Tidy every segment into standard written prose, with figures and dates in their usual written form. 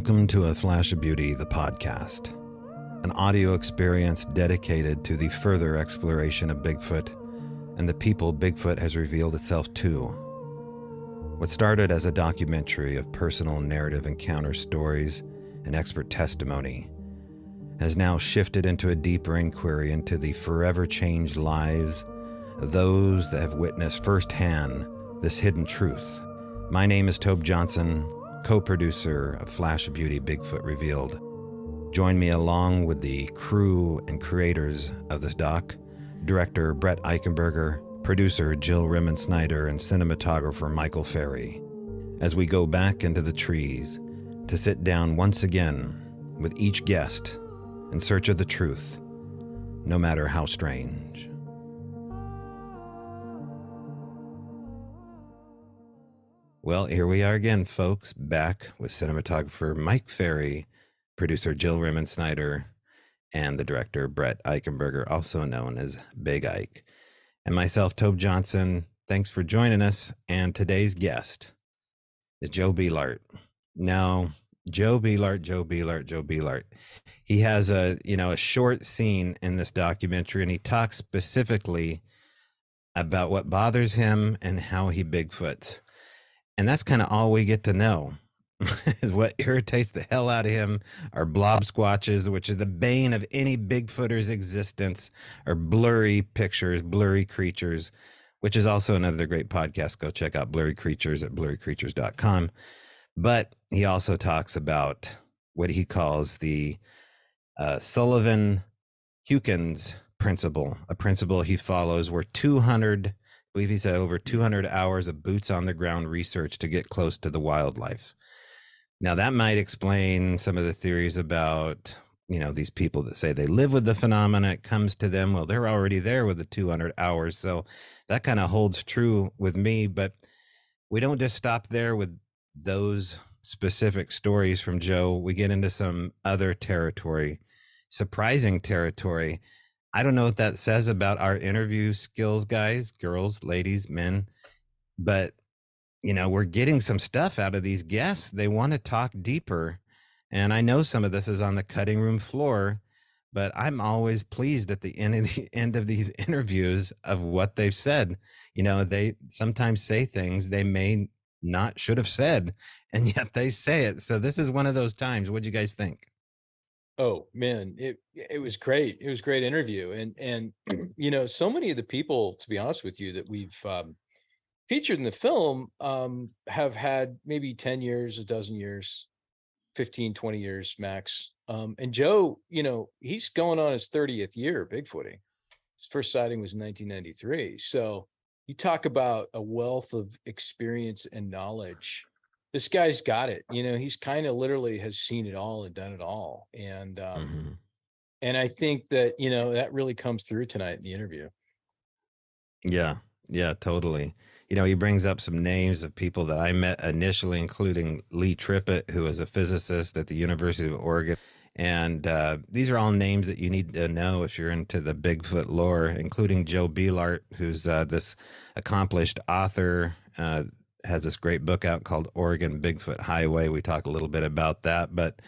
Welcome to A Flash of Beauty, the podcast, an audio experience dedicated to the further exploration of Bigfoot and the people Bigfoot has revealed itself to. What started as a documentary of personal narrative encounter stories and expert testimony has now shifted into a deeper inquiry into the forever changed lives of those that have witnessed firsthand this hidden truth. My name is Tobe Johnson, co-producer of Flash of Beauty Bigfoot Revealed. Join me along with the crew and creators of this doc, director Brett Eichenberger, producer Jill Rimmon-Snyder, and cinematographer Michael Ferry, as we go back into the trees to sit down once again with each guest in search of the truth, no matter how strange. Well, here we are again, folks, back with cinematographer Mike Ferry, producer Jill Rimmon-Snyder, and the director Brett Eichenberger, also known as Big Ike, and myself, Tobe Johnson. Thanks for joining us. And today's guest is Joe Beelart. Now, Joe Beelart. He has a short scene in this documentary, and he talks specifically about what bothers him and how he Bigfoots. And that's kind of all we get to know is what irritates the hell out of him are BLOBSQUATCHs, which is the bane of any Bigfooter's existence, or blurry pictures, blurry creatures, which is also another great podcast. Go check out Blurry Creatures at blurrycreatures.com. But he also talks about what he calls the Sullivan-Hewkins principle, a principle he follows where 200, I believe he said over 200 hours of boots on the ground research to get close to the wildlife. Now that might explain some of the theories about, these people that say they live with the phenomena, it comes to them. Well, they're already there with the 200 hours. So that kind of holds true with me, but we don't just stop there with those specific stories from Joe. We get into some other territory, surprising territory. I don't know what that says about our interview skills, guys, girls, ladies, men, but we're getting some stuff out of these guests. They want to talk deeper. And I know some of this is on the cutting room floor, but I'm always pleased at the end of these interviews of what they've said. They sometimes say things they may not should have said, and yet they say it. So this is one of those times. What'd you guys think? Oh man, it was great. It was a great interview. And so many of the people, to be honest with you, that we've featured in the film have had maybe 10 years, a dozen years, 15, 20 years max. And Joe, he's going on his 30th year Bigfooting. His first sighting was in 1993. So you talk about a wealth of experience and knowledge. This guy's got it. He's kind of literally has seen it all and done it all. And and I think that, that really comes through tonight in the interview. Yeah, totally. He brings up some names of people that I met initially, including Lee Trippett, who is a physicist at the University of Oregon. And these are all names that you need to know if you're into the Bigfoot lore, including Joe Beelart, who's this accomplished author, has this great book out called Oregon Bigfoot Highway. We talk a little bit about that, but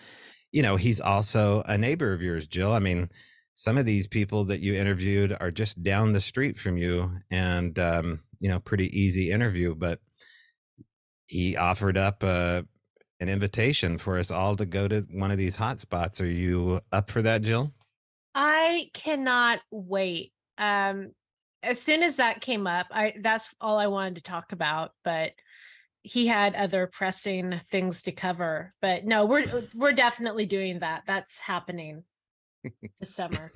he's also a neighbor of yours, Jill. I mean, some of these people that you interviewed are just down the street from you, and pretty easy interview, but he offered up an invitation for us all to go to one of these hot spots. Are you up for that, Jill? I cannot wait. As soon as that came up, that's all I wanted to talk about, but he had other pressing things to cover. But no, we're definitely doing that. That's happening this summer.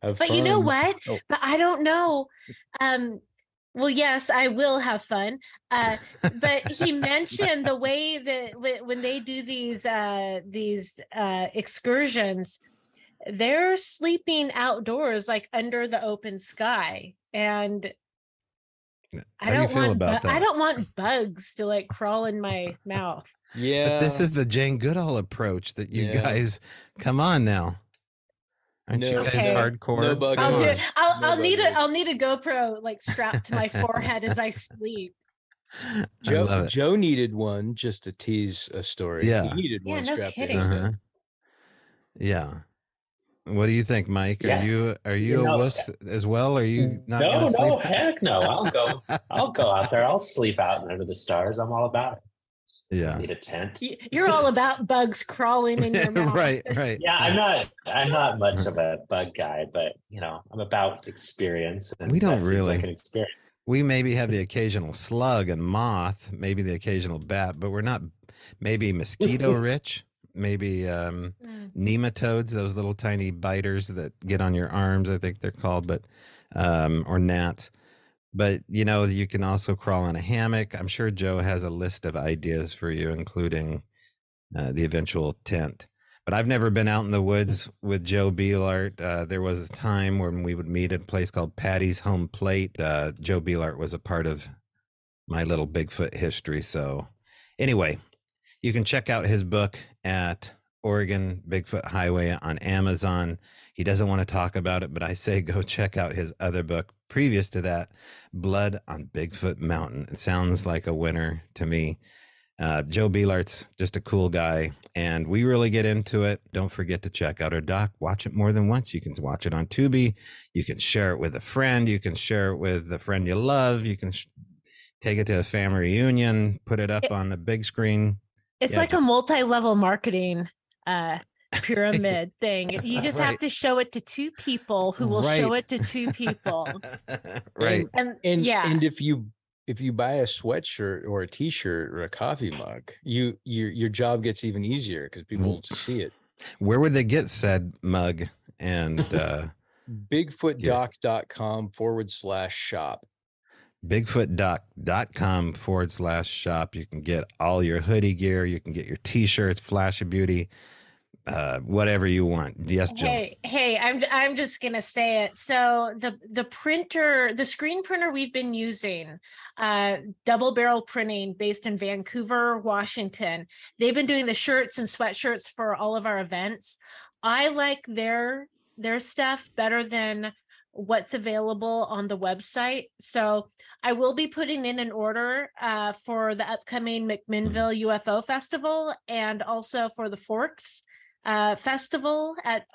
But you know what? Oh. But I don't know. Well, yes, I will have fun. But he mentioned the way that when they do these excursions, they're sleeping outdoors, like under the open sky. And I don't want bugs to like crawl in my mouth. Yeah. But this is the Jane Goodall approach that you guys, come on now. Aren't you guys hardcore? No bug. I'll need a GoPro like strapped to my forehead as I sleep. I love it. Joe needed one just to tease a story. Yeah. He needed Yeah, one no strapped to kidding. his Uh-huh. head. Yeah. What do you think, Mike? Yeah. Are You you a know, wuss as well? Are you not no, gonna sleep? no, heck no. I'll go out there. I'll sleep out under the stars. I'm all about it. I Yeah. don't need a tent. You're all about bugs crawling in your mouth. Right. Yeah, I'm not much of a bug guy, but I'm about experience, and We don't that seems like really. an experience. We maybe have the occasional slug and moth, maybe the occasional bat, but we're not maybe mosquito rich, maybe nematodes, those little tiny biters that get on your arms, I think they're called, but or gnats. But you can also crawl in a hammock. I'm sure Joe has a list of ideas for you, including the eventual tent. But I've never been out in the woods with Joe Beelart. There was a time when we would meet at a place called Patty's Home Plate. Joe Beelart was a part of my little Bigfoot history. So anyway, you can check out his book at Oregon Bigfoot Highway on Amazon. He doesn't want to talk about it, but I say go check out his other book previous to that, Blood on Bigfoot Mountain. It sounds like a winner to me. Joe Beelart's just a cool guy, and we really get into it. Don't forget to check out our doc. Watch it more than once. You can watch it on Tubi. You can share it with a friend. You can share it with a friend you love. You can take it to a family reunion, put it up on the big screen. It's like a multi-level marketing pyramid thing. You just have to show it to two people who will show it to two people. Right. And if you buy a sweatshirt or a t-shirt or a coffee mug, your job gets even easier because people will just see it. Where would they get said mug? And bigfootdoc.com/shop. bigfootdoc.com/shop. You can get all your hoodie gear. You can get your t-shirts, Flash of Beauty, whatever you want. Yes, Jill. Hey, I'm just gonna say it. So the printer, the screen printer we've been using, double barrel printing based in Vancouver, Washington. They've been doing the shirts and sweatshirts for all of our events. I like their stuff better than what's available on the website. So I will be putting in an order for the upcoming McMinnville UFO Festival and also for the Forks festival at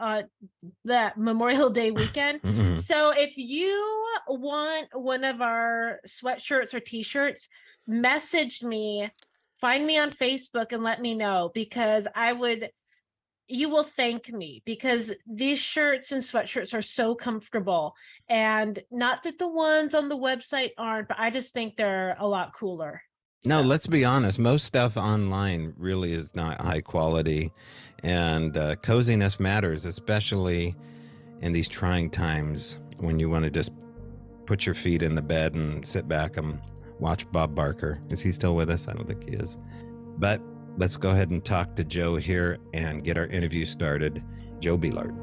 that Memorial Day weekend. So if you want one of our sweatshirts or t-shirts, message me, find me on Facebook and let me know, because you will thank me, because these shirts and sweatshirts are so comfortable, and not that the ones on the website aren't, but I just think they're a lot cooler. No, let's be honest. Most stuff online really is not high quality, and coziness matters, especially in these trying times when you want to just put your feet in the bed and sit back and watch Bob Barker. Is he still with us? I don't think he is. But let's go ahead and talk to Joe here and get our interview started. Joe Beelart.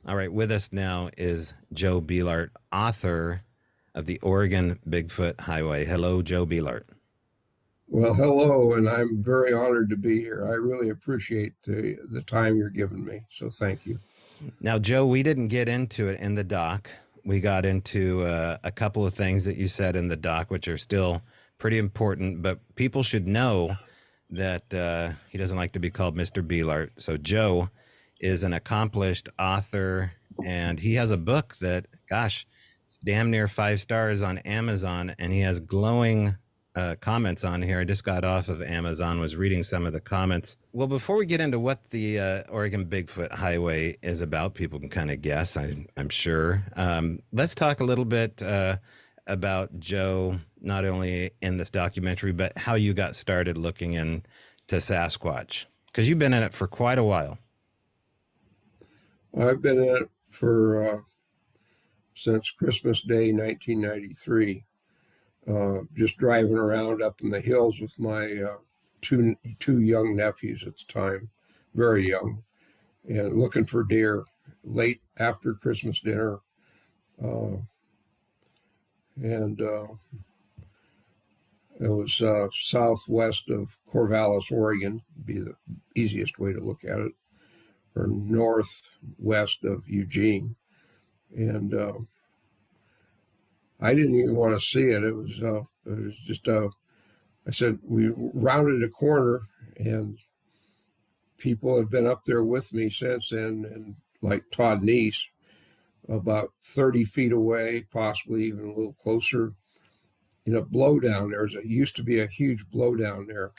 All right, with us now is Joe Beelart, author of the Oregon Bigfoot Highway. Hello, Joe Beelart. Well, hello, and I'm very honored to be here. I really appreciate the time you're giving me, so thank you. Now, Joe, we didn't get into it in the doc. We got into a couple of things that you said in the doc, which are still pretty important, but people should know that he doesn't like to be called Mr. Beelart. So Joe is an accomplished author, and he has a book that, gosh, it's damn near 5 stars on Amazon, and he has glowing comments on here. I just got off of Amazon, was reading some of the comments. Well, before we get into what the Oregon Bigfoot Highway is about, people can kind of guess, I'm sure. Let's talk a little bit about Joe, not only in this documentary, but how you got started looking into Sasquatch, because you've been in it for quite a while. I've been in it for since Christmas Day, 1993. Just driving around up in the hills with my two young nephews at the time, very young, and looking for deer late after Christmas dinner. And it was southwest of Corvallis, Oregon, would be the easiest way to look at it. or northwest of Eugene. And I didn't even want to see it. It was just I said, we rounded a corner, and people have been up there with me since then, and like Todd Neese, about 30 feet away, possibly even a little closer, in a blowdown. Used to be a huge blowdown there,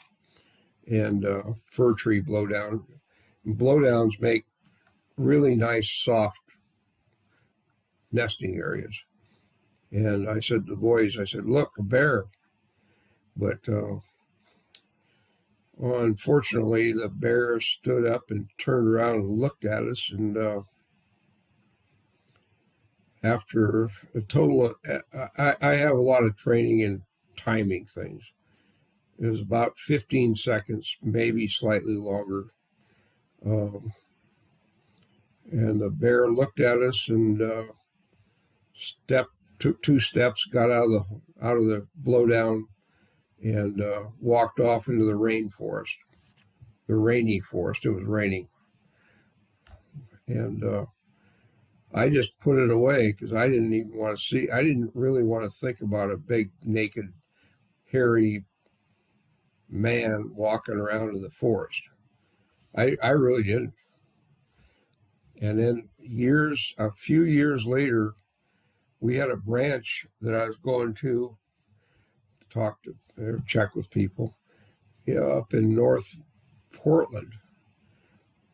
and fir tree blowdown. And blowdowns make really nice, soft nesting areas. And I said to the boys, I said, look, a bear. But unfortunately, the bear stood up and turned around and looked at us. And after a total of, I have a lot of training in timing things. It was about 15 seconds, maybe slightly longer. And the bear looked at us and took 2 steps, got out of the blowdown, and walked off into the rainforest, the rainy forest. It was raining. And I just put it away because I didn't even want to see. I didn't really want to think about a big, naked, hairy man walking around in the forest. I really didn't. And then a few years later, we had a branch that I was going to talk to, check with people, up in North Portland.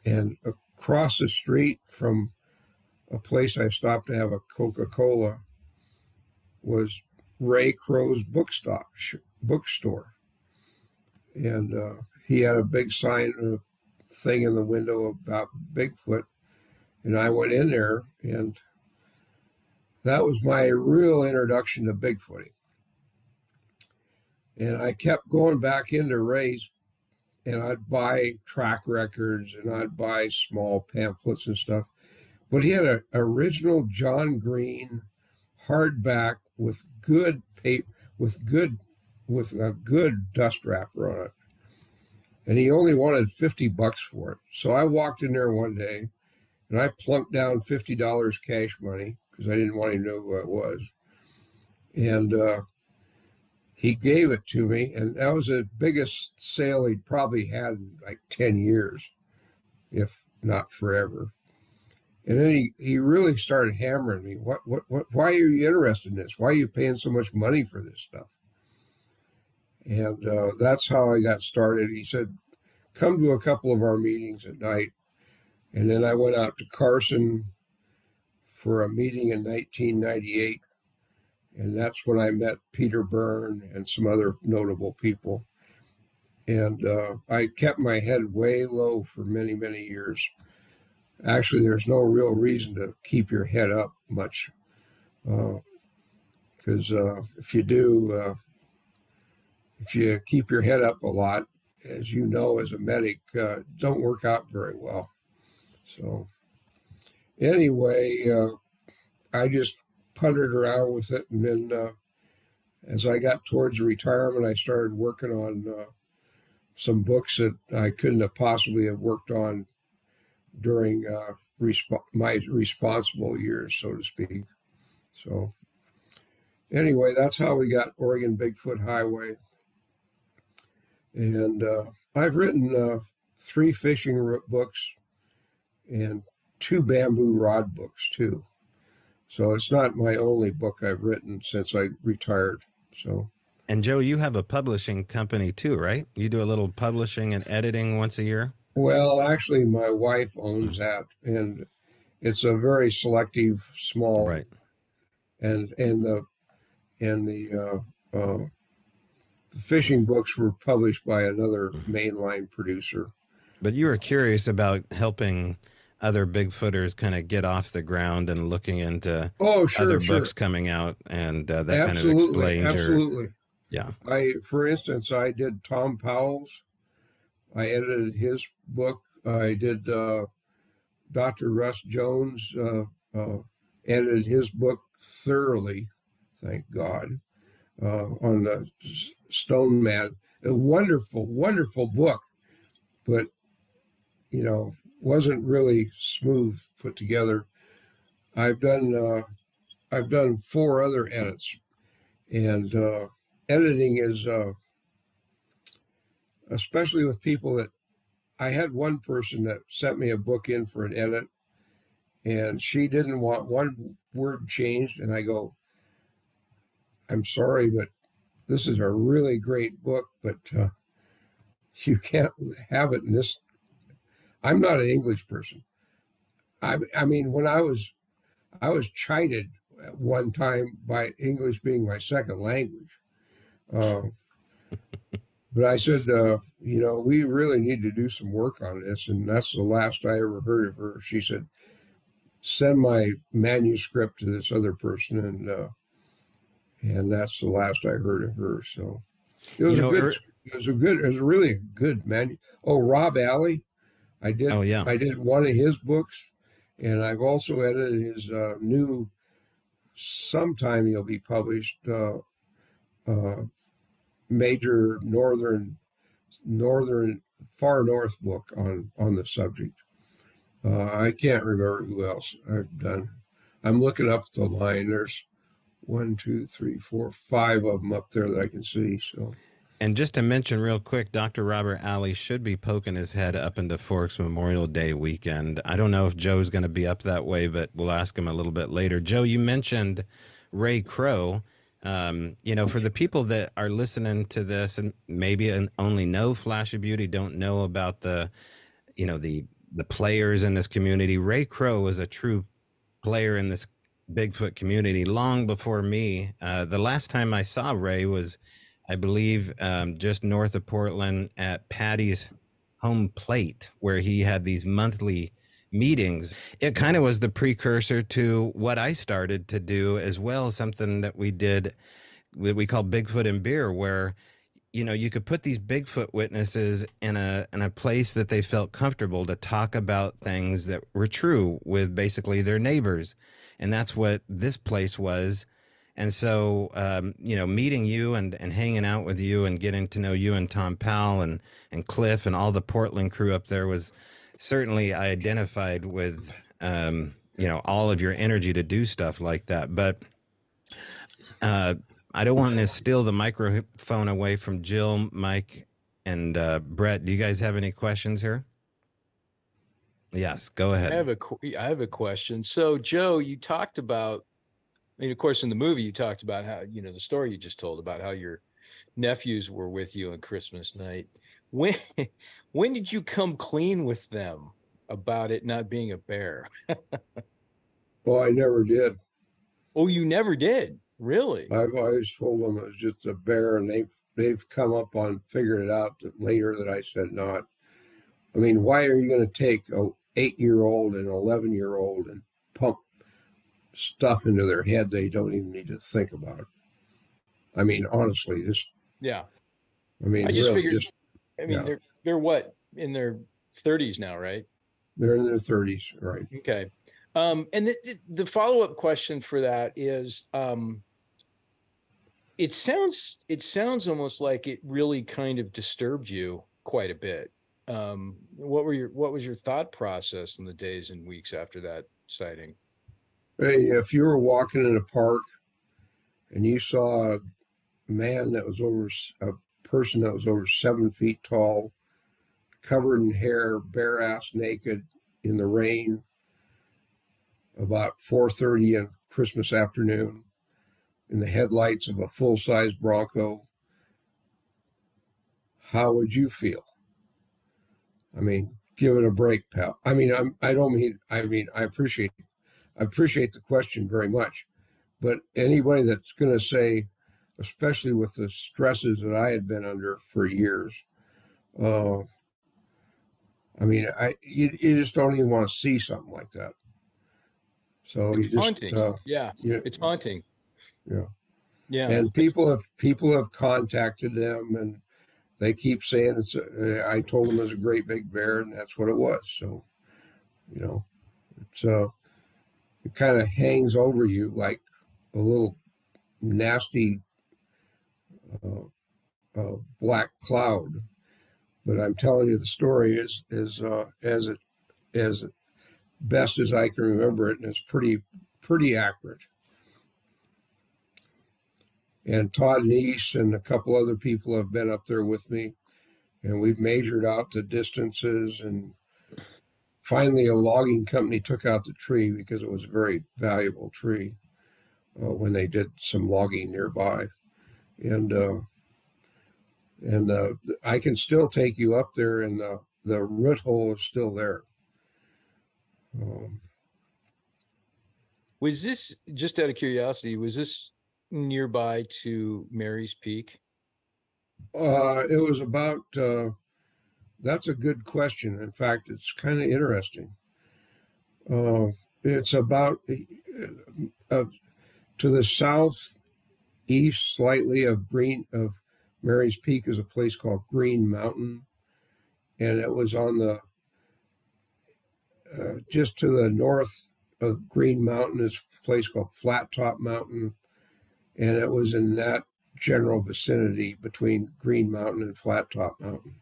And across the street from a place I stopped to have a Coca-Cola was Ray Crow's bookstore. And he had a big sign, thing in the window about Bigfoot. And I went in there, and that was my real introduction to Bigfooting. And I kept going back into Ray's, and I'd buy track records, and I'd buy small pamphlets and stuff. But he had an original John Green hardback with good paper, with a good dust wrapper on it. And he only wanted $50 for it. So I walked in there one day, and I plunked down $50 cash money because I didn't want him to know who it was. And he gave it to me, and that was the biggest sale he'd probably had in like 10 years, if not forever. And then he really started hammering me. Why are you interested in this? Why are you paying so much money for this stuff? And that's how I got started. He said, come to a couple of our meetings at night. And then I went out to Carson for a meeting in 1998. And that's when I met Peter Byrne and some other notable people. And I kept my head way low for many, many years. Actually, there's no real reason to keep your head up much. Because if you do, if you keep your head up a lot, as you know, as a medic, don't work out very well. So anyway, I just puttered around with it. And then as I got towards retirement, I started working on some books that I couldn't have possibly have worked on during my responsible years, so to speak. So anyway, that's how we got Oregon Bigfoot Highway. And I've written 3 fishing books and 2 bamboo rod books too. So it's not my only book I've written since I retired. So. And Joe, you have a publishing company too, right? You do a little publishing and editing once a year? Well, actually, my wife owns that, and it's a very selective, small. Right. And the fishing books were published by another mainline producer. But you were curious about helping other Bigfooters kind of get off the ground and looking into other books coming out, and that kind of explains absolutely. Yeah. For instance, I did Tom Powell's. I edited his book. I did Dr. Russ Jones, edited his book thoroughly, thank God, on the Stone Man. A wonderful, wonderful book. But, you know, wasn't really smooth put together. I've done 4 other edits, and editing is especially with people that I had one person that sent me a book in for an edit, and she didn't want one word changed, and I go, I'm sorry, but this is a really great book, but you can't have it in this. I'm not an English person. I mean, when I was chided at one time by English being my second language. But I said, we really need to do some work on this. And that's the last I ever heard of her. She said, send my manuscript to this other person. And that's the last I heard of her. So it was it was really a good Oh, Rob Alley. I did. Oh, yeah. I did one of his books, and I've also edited his new, sometime he'll be published, major northern far north book on the subject. I can't remember who else I've done. I'm looking up the line. There's 1, 2, 3, 4, 5 of them up there that I can see. So, and just to mention real quick, Dr. Robert Alley should be poking his head up into Forks Memorial Day weekend. I don't know if Joe's going to be up that way, but we'll ask him a little bit later. Joe, you mentioned Ray Crow. For the people that are listening to this and maybe only know Flash of Beauty, don't know about the players in this community. Ray Crow was a true player in this Bigfoot community long before me. The last time I saw Ray was, I believe, just north of Portland at Patty's home plate, where he had these monthly meetings. It kind of was the precursor to what I started to do as well, something that we did, we call Bigfoot and Beer, where you could put these Bigfoot witnesses in a place that they felt comfortable to talk about things that were true with basically their neighbors. And that's what this place was. And so, meeting you and hanging out with you and getting to know you and Tom Powell and Cliff and all the Portland crew up there was certainly, I identified with, all of your energy to do stuff like that. But I don't want to steal the microphone away from Jill, Mike, and Brett. Do you guys have any questions here? Yes, go ahead. I have a question. So, Joe, you talked about, of course, in the movie, you talked about how, the story you just told about how your nephews were with you on Christmas night. When did you come clean with them about it not being a bear? Well, I never did. Oh, you never did? Really? I've always told them it was just a bear, and they've come up on figured it out later that I said not. I mean, why are you going to take a 8-year-old and 11-year-old and pump stuff into their head they don't even need to think about? I mean, honestly, just yeah. I mean, I just really, figured. Yeah. They're what, in their 30s now, right? They're in their 30s, right? Okay. And the follow-up question for that is, it sounds almost like it really kind of disturbed you quite a bit. What was your thought process in the days and weeks after that sighting? Hey, if you were walking in a park and you saw a person that was over 7 feet tall, covered in hair, bare ass naked in the rain, about 4:30 on Christmas afternoon, in the headlights of a full-size Bronco, how would you feel? I mean, give it a break, pal. I mean, I appreciate the question very much, but anybody that's going to say, especially with the stresses that I had been under for years, you just don't even want to see something like that. So it's haunting. It's haunting. Yeah. Yeah. And people have contacted them, and they keep saying I told them it was a great big bear, and that's what it was. So, it kind of hangs over you like a little nasty black cloud. But I'm telling you, the story is as it as best as I can remember it, and it's pretty accurate. And Todd Neese and a couple other people have been up there with me, and we've measured out the distances. And finally, a logging company took out the tree because it was a very valuable tree when they did some logging nearby. And I can still take you up there, and the root hole is still there. Was this, just out of curiosity, was this nearby to Mary's Peak? It was about, that's a good question. In fact, it's kind of interesting. It's about to the southeast slightly of Mary's Peak is a place called Green Mountain. And it was on the, just to the north of Green Mountain is a place called Flat Top Mountain. And it was in that general vicinity between Green Mountain and Flat Top Mountain.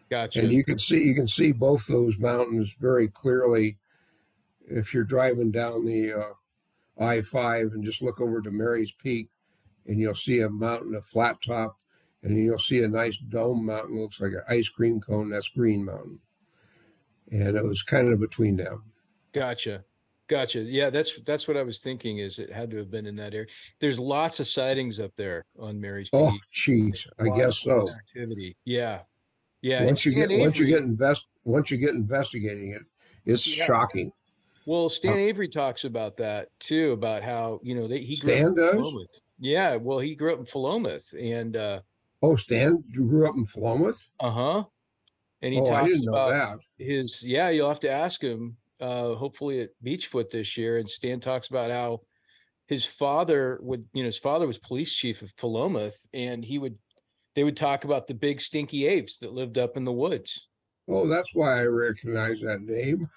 Gotcha. And you can see both those mountains very clearly if you're driving down the I-5 and just look over to Mary's Peak, and you'll see a mountain, a flat top, and you'll see a nice dome mountain, looks like an ice cream cone. That's Green Mountain. And it was kind of between them. Gotcha. Yeah, that's what I was thinking, is it had to have been in that area. There's lots of sightings up there on Mary's Peak. Oh, geez, I guess so. Activity. Yeah. Once you get investigating it, it's shocking. Well, Stan Avery talks about that too, about how, he grew Stan up in does? Philomath. Yeah, well, he grew up in Philomath, and Stan, you grew up in Philomath? And he I talks didn't know about that. you'll have to ask him, hopefully at Beachfoot this year. And Stan talks about how his father was police chief of Philomath, and they would talk about the big stinky apes that lived up in the woods. Oh, that's why I recognize that name.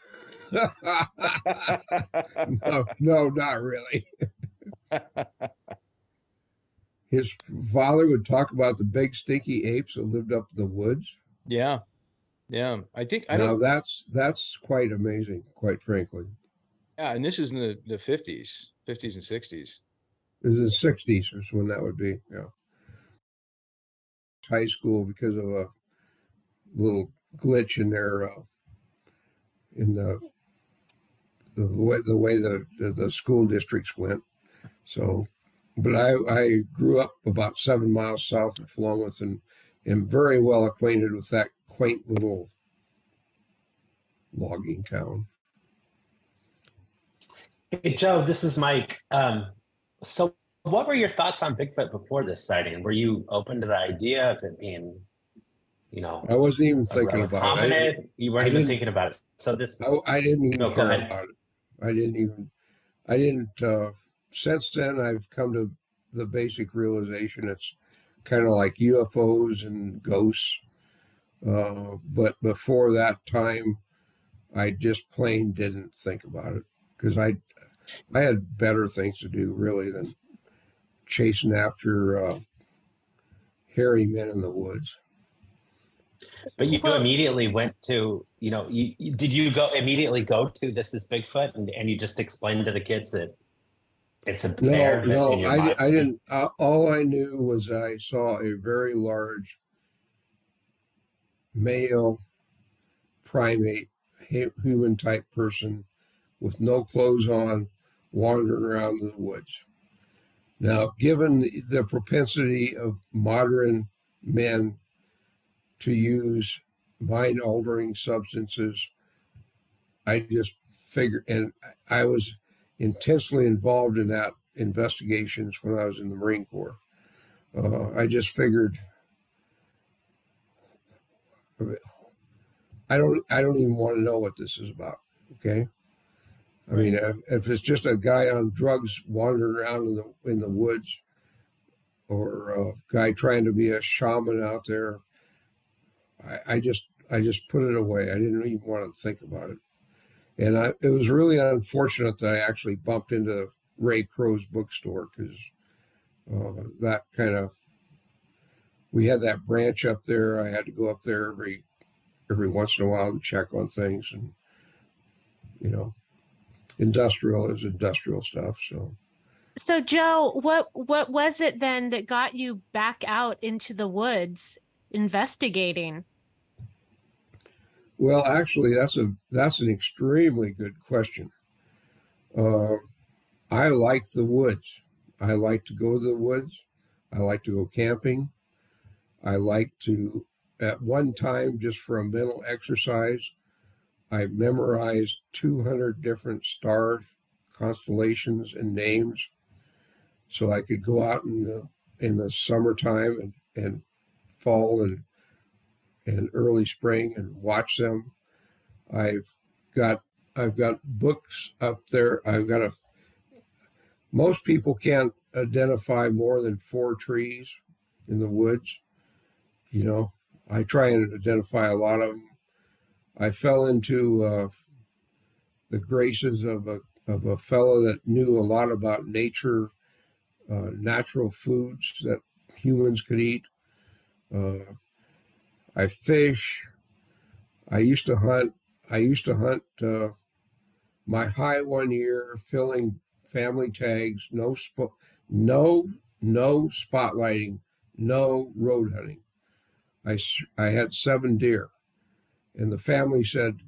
No, not really. His father would talk about the big stinky apes that lived up in the woods. Yeah. That's quite amazing, quite frankly. Yeah, and this is in the 50s and 60s. It was the 60s is when that would be. Yeah. High school because of a little glitch in their in the way the school districts went. So, but I grew up about 7 miles south of Philomath and am very well acquainted with that quaint little logging town. Hey, Joe, this is Mike. So what were your thoughts on Bigfoot before this sighting? Were you open to the idea of it being, I wasn't even thinking about it. You weren't even thinking about it. So I didn't even care about it. I didn't, since then I've come to the basic realization it's kind of like UFOs and ghosts. But before that time, I just plain didn't think about it because I had better things to do really than chasing after hairy men in the woods. But you immediately went to, did you immediately go to this is Bigfoot and you just explained to the kids that it's a bear? No, I didn't. All I knew was I saw a very large male primate, human type person with no clothes on, wandering around in the woods. Now, given the propensity of modern men to use mind-altering substances, I just figured, and I was intensely involved in that investigations when I was in the Marine Corps. I just figured, I don't even want to know what this is about. Okay. I mean, if it's just a guy on drugs wandering around in the woods, or a guy trying to be a shaman out there, I just put it away. I didn't even want to think about it. And it was really unfortunate that I actually bumped into Ray Crow's bookstore because that kind of, we had that branch up there. I had to go up there every once in a while to check on things. And you know, industrial is industrial stuff. So Joe, what was it then that got you back out into the woods investigating? Well, actually, that's an extremely good question. I like the woods. I like to go to the woods. I like to go camping. I like to, at one time, just for a mental exercise, I memorized 200 different star constellations and names, so I could go out in the summertime and fall and early spring and watch them. I've got books up there. Most people can't identify more than 4 trees in the woods. You know, I try and identify a lot of them. I fell into the graces of a fellow that knew a lot about nature, natural foods that humans could eat. I fish. I used to hunt. My high one year filling family tags, no spotlighting, no road hunting. I had 7 deer, and the family said,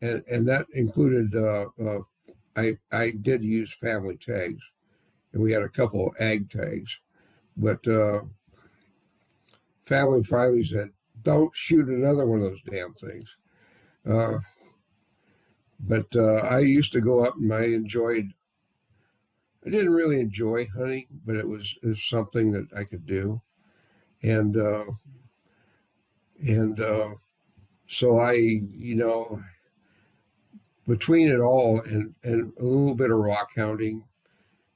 and that included I did use family tags, and we had a couple of ag tags, but family finally said, "Don't shoot another one of those damn things." But I used to go up and I didn't really enjoy hunting, but it was something that I could do. And so I, you know, between it all and a little bit of rock hounding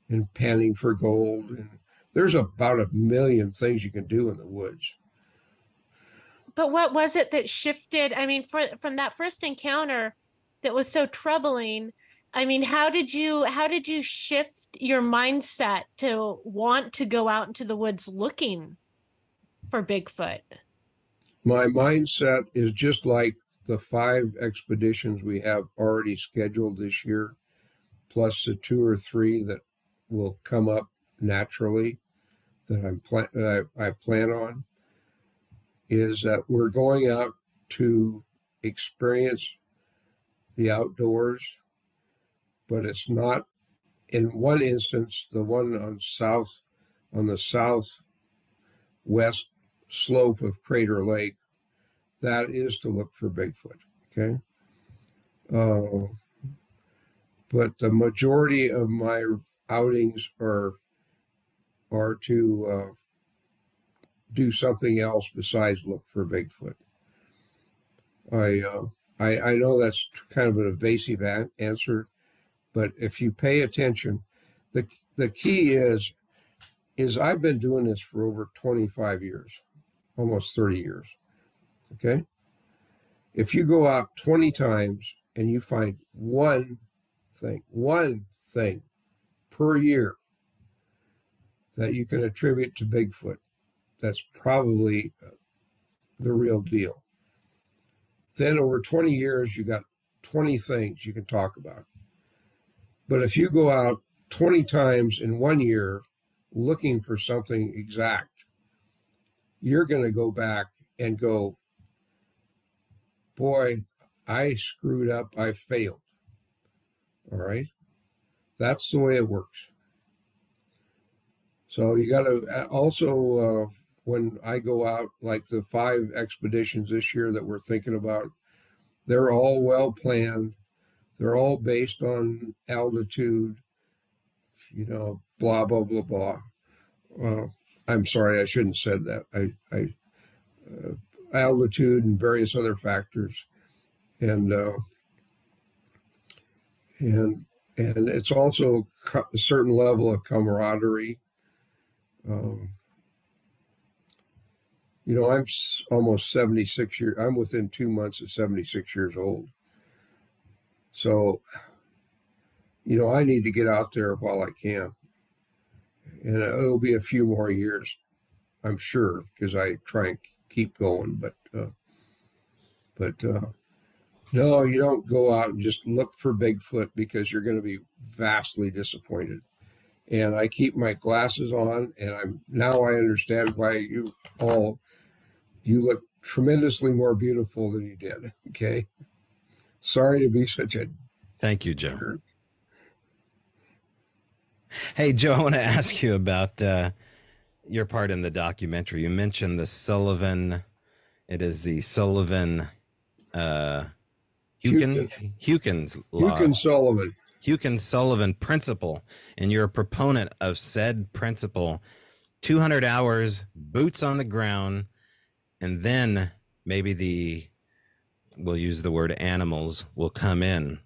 and panning for gold, and there's about 1,000,000 things you can do in the woods. But what was it that shifted? I mean, from that first encounter that was so troubling, I mean, how did you shift your mindset to want to go out into the woods looking for Bigfoot? My mindset is just like the 5 expeditions we have already scheduled this year, plus the 2 or 3 that will come up naturally that I plan on, is that we're going out to experience the outdoors, but it's not, in one instance, the one on the southwest slope of Crater Lake, that is to look for Bigfoot. Okay. But the majority of my outings are to do something else besides look for Bigfoot. I know that's kind of an evasive answer, but if you pay attention, the key is I've been doing this for over 25 years, almost 30 years. Okay. If you go out 20 times and you find one thing per year that you can attribute to Bigfoot, that's probably the real deal. Then over 20 years, you got 20 things you can talk about. But if you go out 20 times in 1 year looking for something exact, you're going to go back and go, boy, I screwed up, I failed. All right. That's the way it works. So you got to also, when I go out, like the 5 expeditions this year that we're thinking about, they're all well planned. They're all based on altitude, you know, blah, blah, blah, blah. I'm sorry, I shouldn't have said that. Altitude and various other factors. And it's also a certain level of camaraderie. You know, I'm almost 76 years. I'm within 2 months of 76 years old. So, you know, I need to get out there while I can. And it'll be a few more years, I'm sure, because I try and keep going. But No, you don't go out and just look for Bigfoot, because you're going to be vastly disappointed. And I keep my glasses on, and now I understand why you look tremendously more beautiful than you did. Okay. Sorry to be such a Thank you, Joe. jerk. Hey, Joe, I want to ask you about your part in the documentary. You mentioned the Sullivan. It is the Sullivan Hukin's law. Sullivan. Sullivan principle, and you're a proponent of said principle. 200 hours, boots on the ground, and then maybe we'll use the word animals will come in.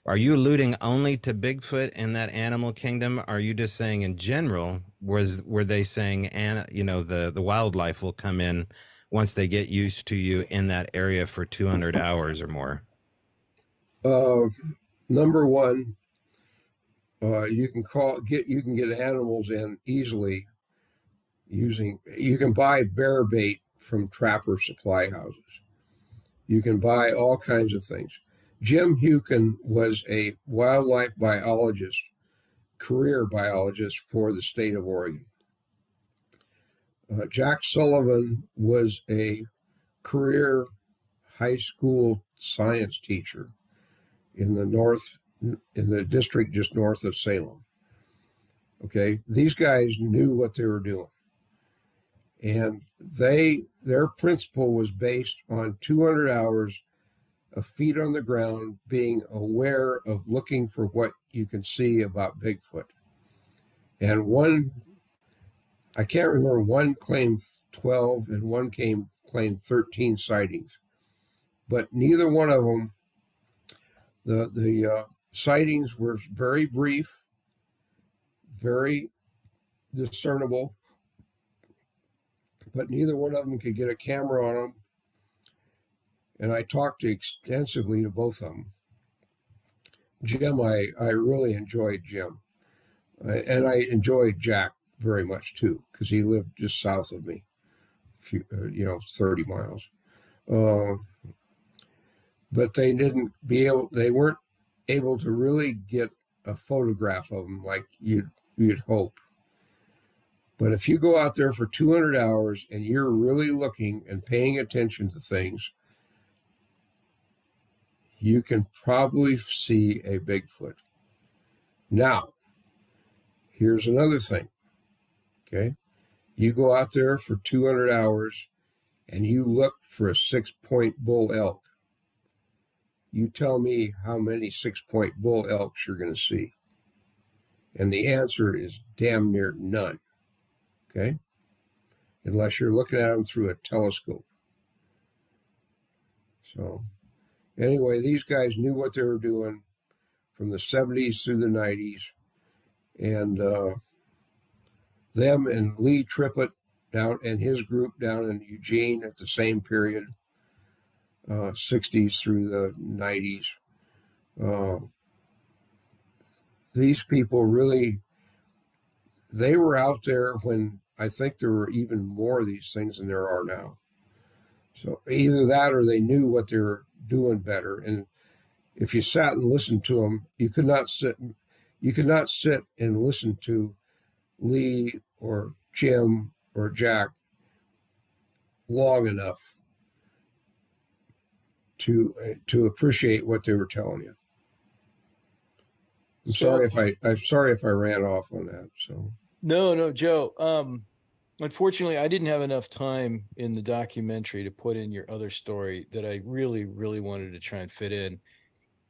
Are you alluding only to Bigfoot in that animal kingdom? Are you just saying in general, were they saying, the wildlife will come in once they get used to you in that area for 200 hours or more? Number one, you can get animals in easily you can buy bear bait from trapper supply houses. You can buy all kinds of things. Jim Hukin was a wildlife biologist, career biologist for the state of Oregon. Jack Sullivan was a career high school science teacher in the district just north of Salem. Okay, these guys knew what they were doing, and their principle was based on 200 hours of feet on the ground, being aware of looking for what you can see about Bigfoot. And I can't remember, one claimed 12 and one claimed 13 sightings, but neither one of them, the sightings were very brief, very discernible, but neither one of them could get a camera on them. And I talked extensively to both of them. Jim, I really enjoyed Jim. And I enjoyed Jack very much too, because he lived just south of me, 30 miles. But they weren't able to really get a photograph of them like you'd hope. But if you go out there for 200 hours and you're really looking and paying attention to things, you can probably see a Bigfoot. Now, here's another thing, okay? You go out there for 200 hours and you look for a 6-point bull elk. You tell me how many 6-point bull elks you're going to see. And the answer is damn near none, okay? Unless you're looking at them through a telescope. So anyway, these guys knew what they were doing from the 70s through the 90s. And them and Lee Trippett down and his group down in Eugene at the same period, 60s through the 90s. These people really, they were out there when I think there were even more of these things than there are now. So either that or they knew what they were doing better. And if you sat and listened to them, you could not sit and listen to Lee or Jim or Jack long enough to appreciate what they were telling you. I'm sorry if I ran off on that. So no, Joe. Unfortunately, I didn't have enough time in the documentary to put in your other story that I really, really wanted to try and fit in.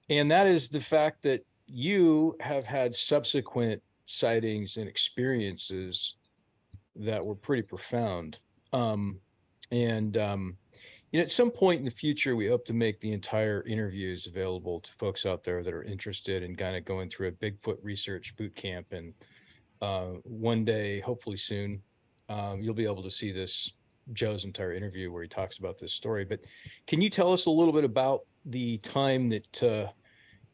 And that is the fact that you have had subsequent sightings and experiences that were pretty profound. At some point in the future, we hope to make the entire interviews available to folks out there that are interested in kind of going through a Bigfoot research boot camp. And one day, hopefully soon, you'll be able to see Joe's entire interview where he talks about this story. But can you tell us a little bit about the time that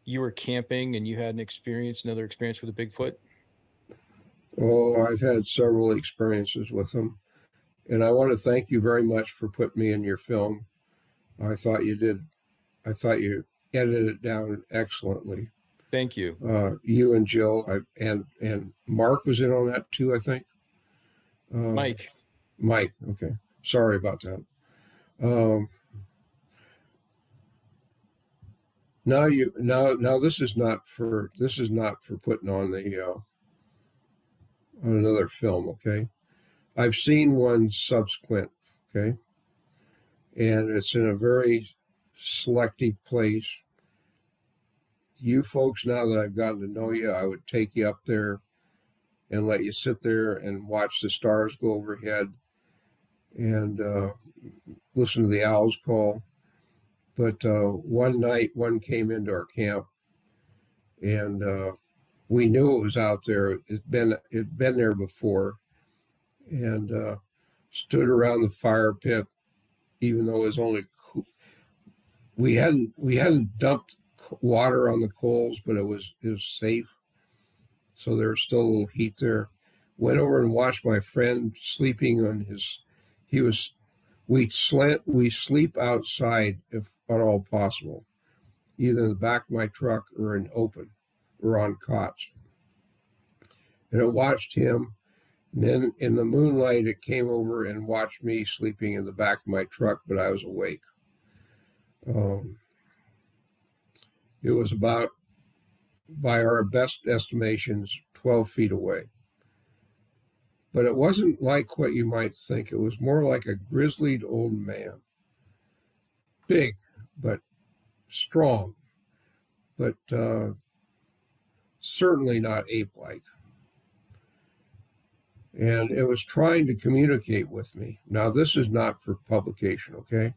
you were camping and you had another experience with a Bigfoot? Oh, I've had several experiences with them. And I want to thank you very much for putting me in your film. I thought you edited it down excellently. Thank you. You and Jill, and Mark was in on that too, I think. Mike. Mike, okay. Sorry about that. Now this is not for putting on the on another film, okay? I've seen one subsequent, okay? And it's in a very selective place. You folks, now that I've gotten to know you, I would take you up there and let you sit there and watch the stars go overhead and listen to the owls call. But one night, one came into our camp, and we knew it was out there. It'd been there before, and stood around the fire pit, even though it was only we hadn't dumped water on the coals, but it was safe, so there was still a little heat there. Went over and watched my friend sleeping on his. We sleep outside if at all possible, either in the back of my truck or in open or on cots. And I watched him, and then in the moonlight it came over and watched me sleeping in the back of my truck, but I was awake. It was about, by our best estimations, 12 feet away. But it wasn't like what you might think. It was more like a grizzled old man. Big, but strong, but certainly not ape-like. And it was trying to communicate with me. Now, this is not for publication, okay?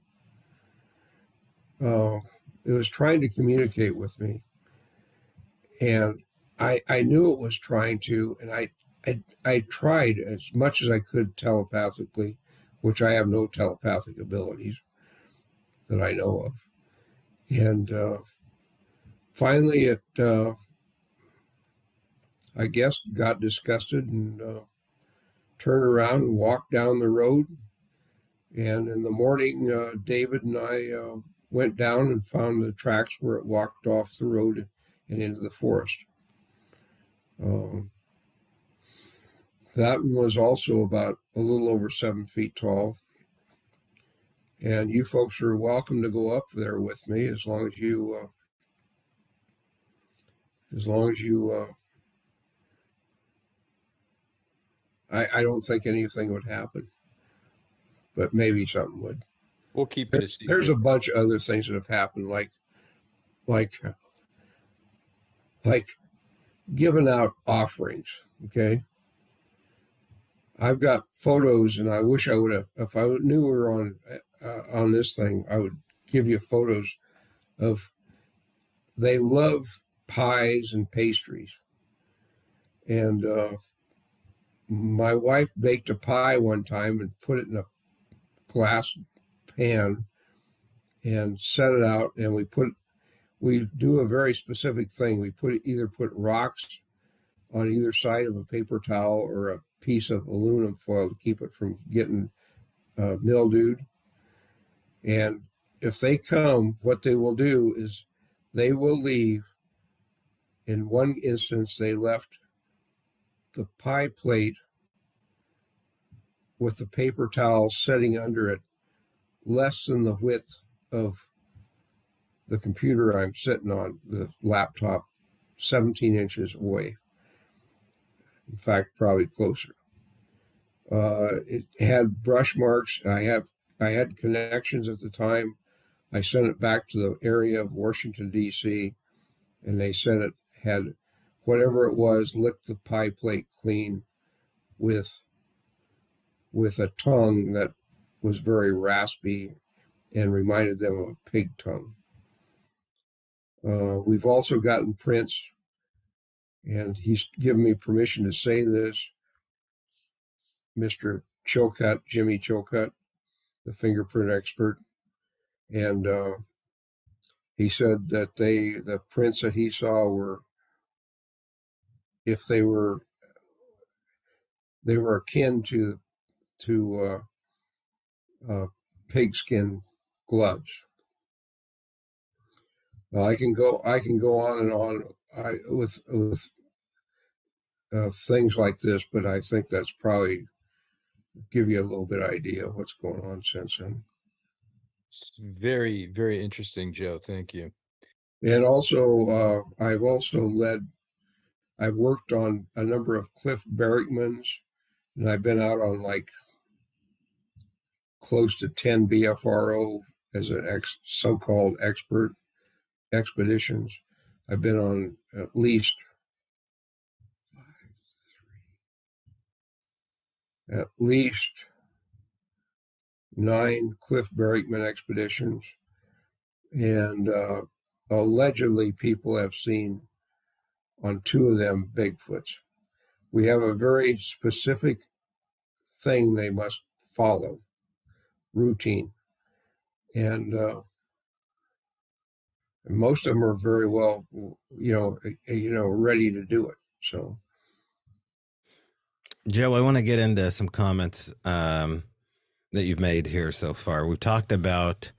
It was trying to communicate with me. And I knew it was trying to, and I tried as much as I could telepathically, which I have no telepathic abilities that I know of. And finally it, I guess, got disgusted and turned around and walked down the road. And in the morning, David and I went down and found the tracks where it walked off the road and into the forest. That one was also about a little over 7 feet tall. And you folks are welcome to go up there with me as long as you I don't think anything would happen, but maybe something would. We'll keep it a secret. There's a bunch of other things that have happened, like giving out offerings, okay? I've got photos, and I wish I would have, if I knew we were on this thing, I would give you photos of, they love pies and pastries. And my wife baked a pie one time and put it in a glass pan and set it out, and we do a very specific thing. We either put rocks on either side of a paper towel or a piece of aluminum foil to keep it from getting mildewed. And if they come, what they will do is they will leave. In one instance, they left the pie plate with the paper towel setting under it less than the width of the computer I'm sitting on, the laptop, 17 inches away. In fact, probably closer. It had brush marks. I had connections at the time. I sent it back to the area of Washington, D.C., and they said it had, whatever it was, licked the pie plate clean with a tongue that was very raspy and reminded them of a pig tongue. We've also gotten prints, and he's given me permission to say this. Mr. Chilcutt, Jimmy Chilcutt, the fingerprint expert, and he said that the prints that he saw were, if they were akin to pigskin gloves. Well, I can go on and on with things like this, but I think that's probably give you a little bit idea of what's going on since then. It's very, very interesting, Joe. Thank you. And also, I've worked on a number of cliff barrackmans, and I've been out on like close to 10 BFRO as an so-called expert expeditions. I've been on at least 9 cliff barrackman expeditions, and allegedly people have seen on 2 of them Bigfoots. We have a very specific thing they must follow, routine, and most of them are very well, ready to do it. So, Joe, I want to get into some comments that you've made here so far. We've talked about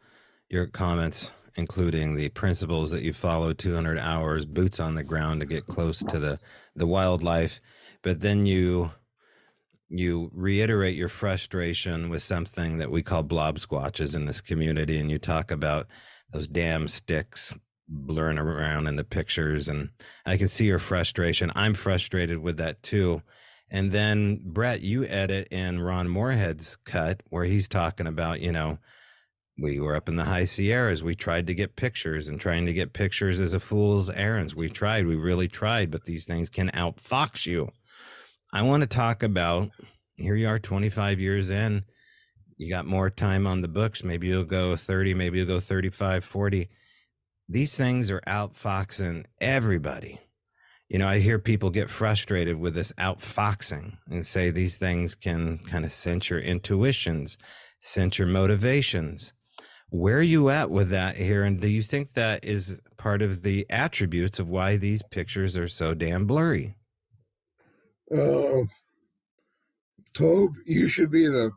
your comments, including the principles that you follow, 200 hours, boots on the ground to get close to the wildlife. But then you reiterate your frustration with something that we call BLOBSQUATCHs in this community. And you talk about those damn sticks blurring around in the pictures. And I can see your frustration. I'm frustrated with that too. And then Brett, you edit in Ron Moorhead's cut where he's talking about, we were up in the high Sierras. We tried to get pictures, and trying to get pictures is a fool's errand. We really tried, but these things can outfox you. I want to talk about, here you are 25 years in, you got more time on the books. Maybe you'll go 30, maybe you'll go 35, 40. These things are outfoxing everybody. I hear people get frustrated with this outfoxing and say these things can kind of sense your intuitions, sense your motivations. Where are you at with that here? And do you think that is part of the attributes of why these pictures are so damn blurry? Tobe, you should be the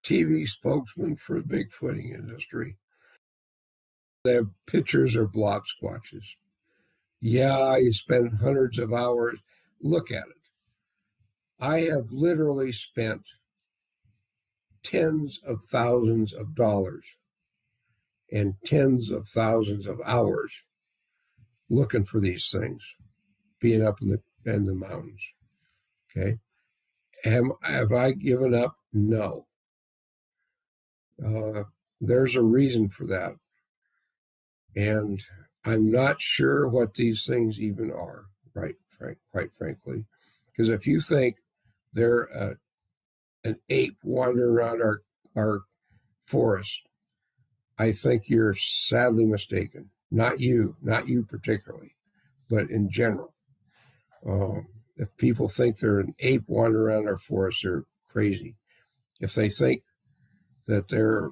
TV spokesman for the Bigfooting industry. Their pictures are BLOBSQUATCHs. Yeah, you spend hundreds of hours. Look at it. I have literally spent tens of thousands of dollars and tens of thousands of hours looking for these things, being up in the mountains. Okay. Have I given up? No. There's a reason for that. And I'm not sure what these things even are, quite frankly. Because if you think they're an ape wandering around our forest, I think you're sadly mistaken. Not you particularly, but in general. If people think they're an ape wandering around our forest, they're crazy. If they think that they're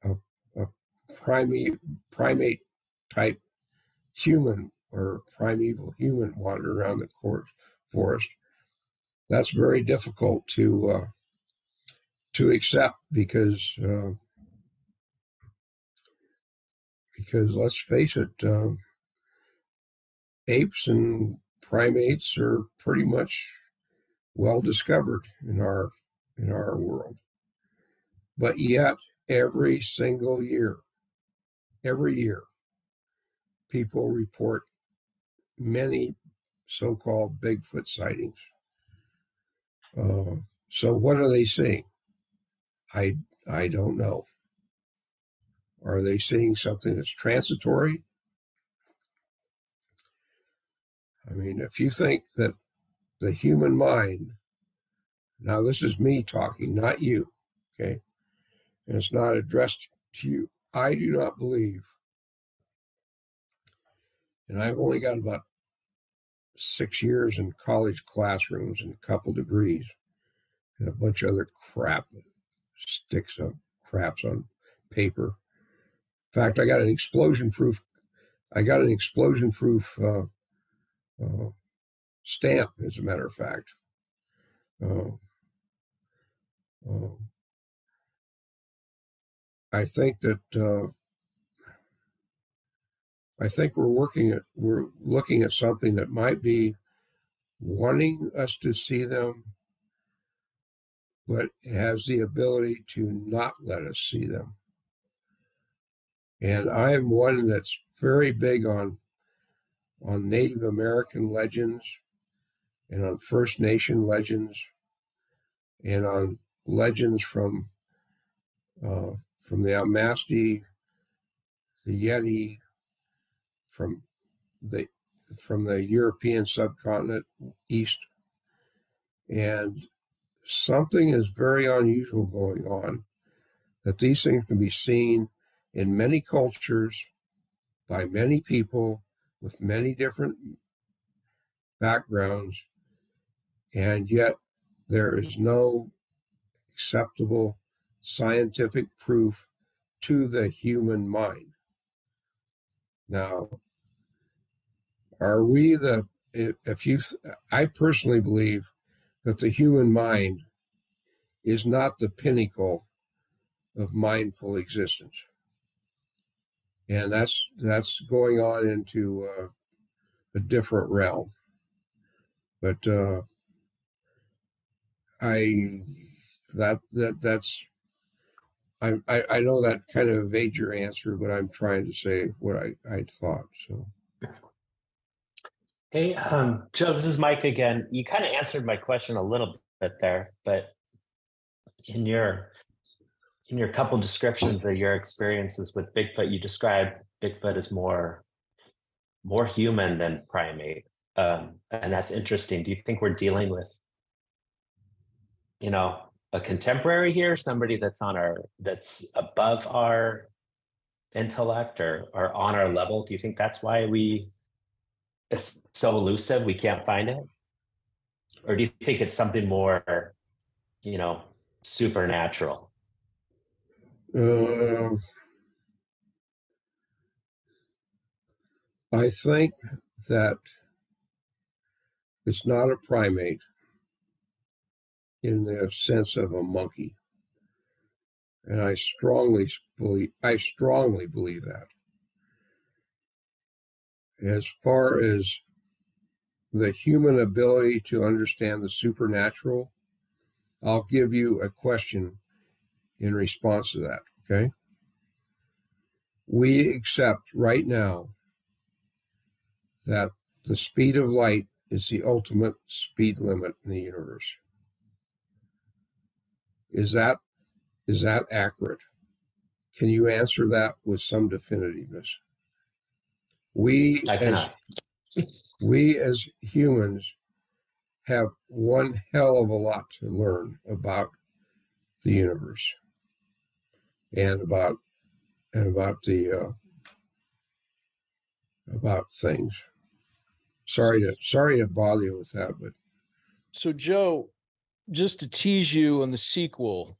a primate type human or primeval human wandering around the forest, that's very difficult to accept because let's face it, apes and primates are pretty much well discovered in our world. But yet, every single year, people report many so-called Bigfoot sightings. So what are they seeing? I don't know. Are they seeing something that's transitory? I mean, if you think that the human mind, now this is me talking, not you, okay? And it's not addressed to you. I do not believe, and I've only got about 6 years in college classrooms and a couple degrees and a bunch of other crap, sticks of craps on paper. In fact, I got an explosion-proof stamp, as a matter of fact. I think that I think we're looking at something that might be wanting us to see them, but has the ability to not let us see them. And I am one that's very big on Native American legends and on First Nation legends and on legends from the Almasti, the Yeti, from the European subcontinent east. And something is very unusual going on, that these things can be seen in many cultures by many people with many different backgrounds, and yet there is no acceptable scientific proof to the human mind. Now, are we I personally believe that the human mind is not the pinnacle of mindful existence. And that's going on into a different realm. But I know that kind of evades your answer, but I'm trying to say what I thought. So, Hey, Joe, this is Mike again. You kind of answered my question a little bit there, but in your couple descriptions of your experiences with Bigfoot, you described Bigfoot as more human than primate, and that's interesting. Do you think we're dealing with, a contemporary here, somebody that's above our intellect or on our level? Do you think that's why it's so elusive we can't find it? Or do you think it's something more, supernatural? I think that it's not a primate in the sense of a monkey. And I strongly believe that. As far as the human ability to understand the supernatural, I'll give you a question in response to that, okay? We accept right now that the speed of light is the ultimate speed limit in the universe. Is that accurate? Can you answer that with some definitiveness? We as humans have one hell of a lot to learn about the universe and about things. Sorry to bother you with that, but so Joe, just to tease you on the sequel,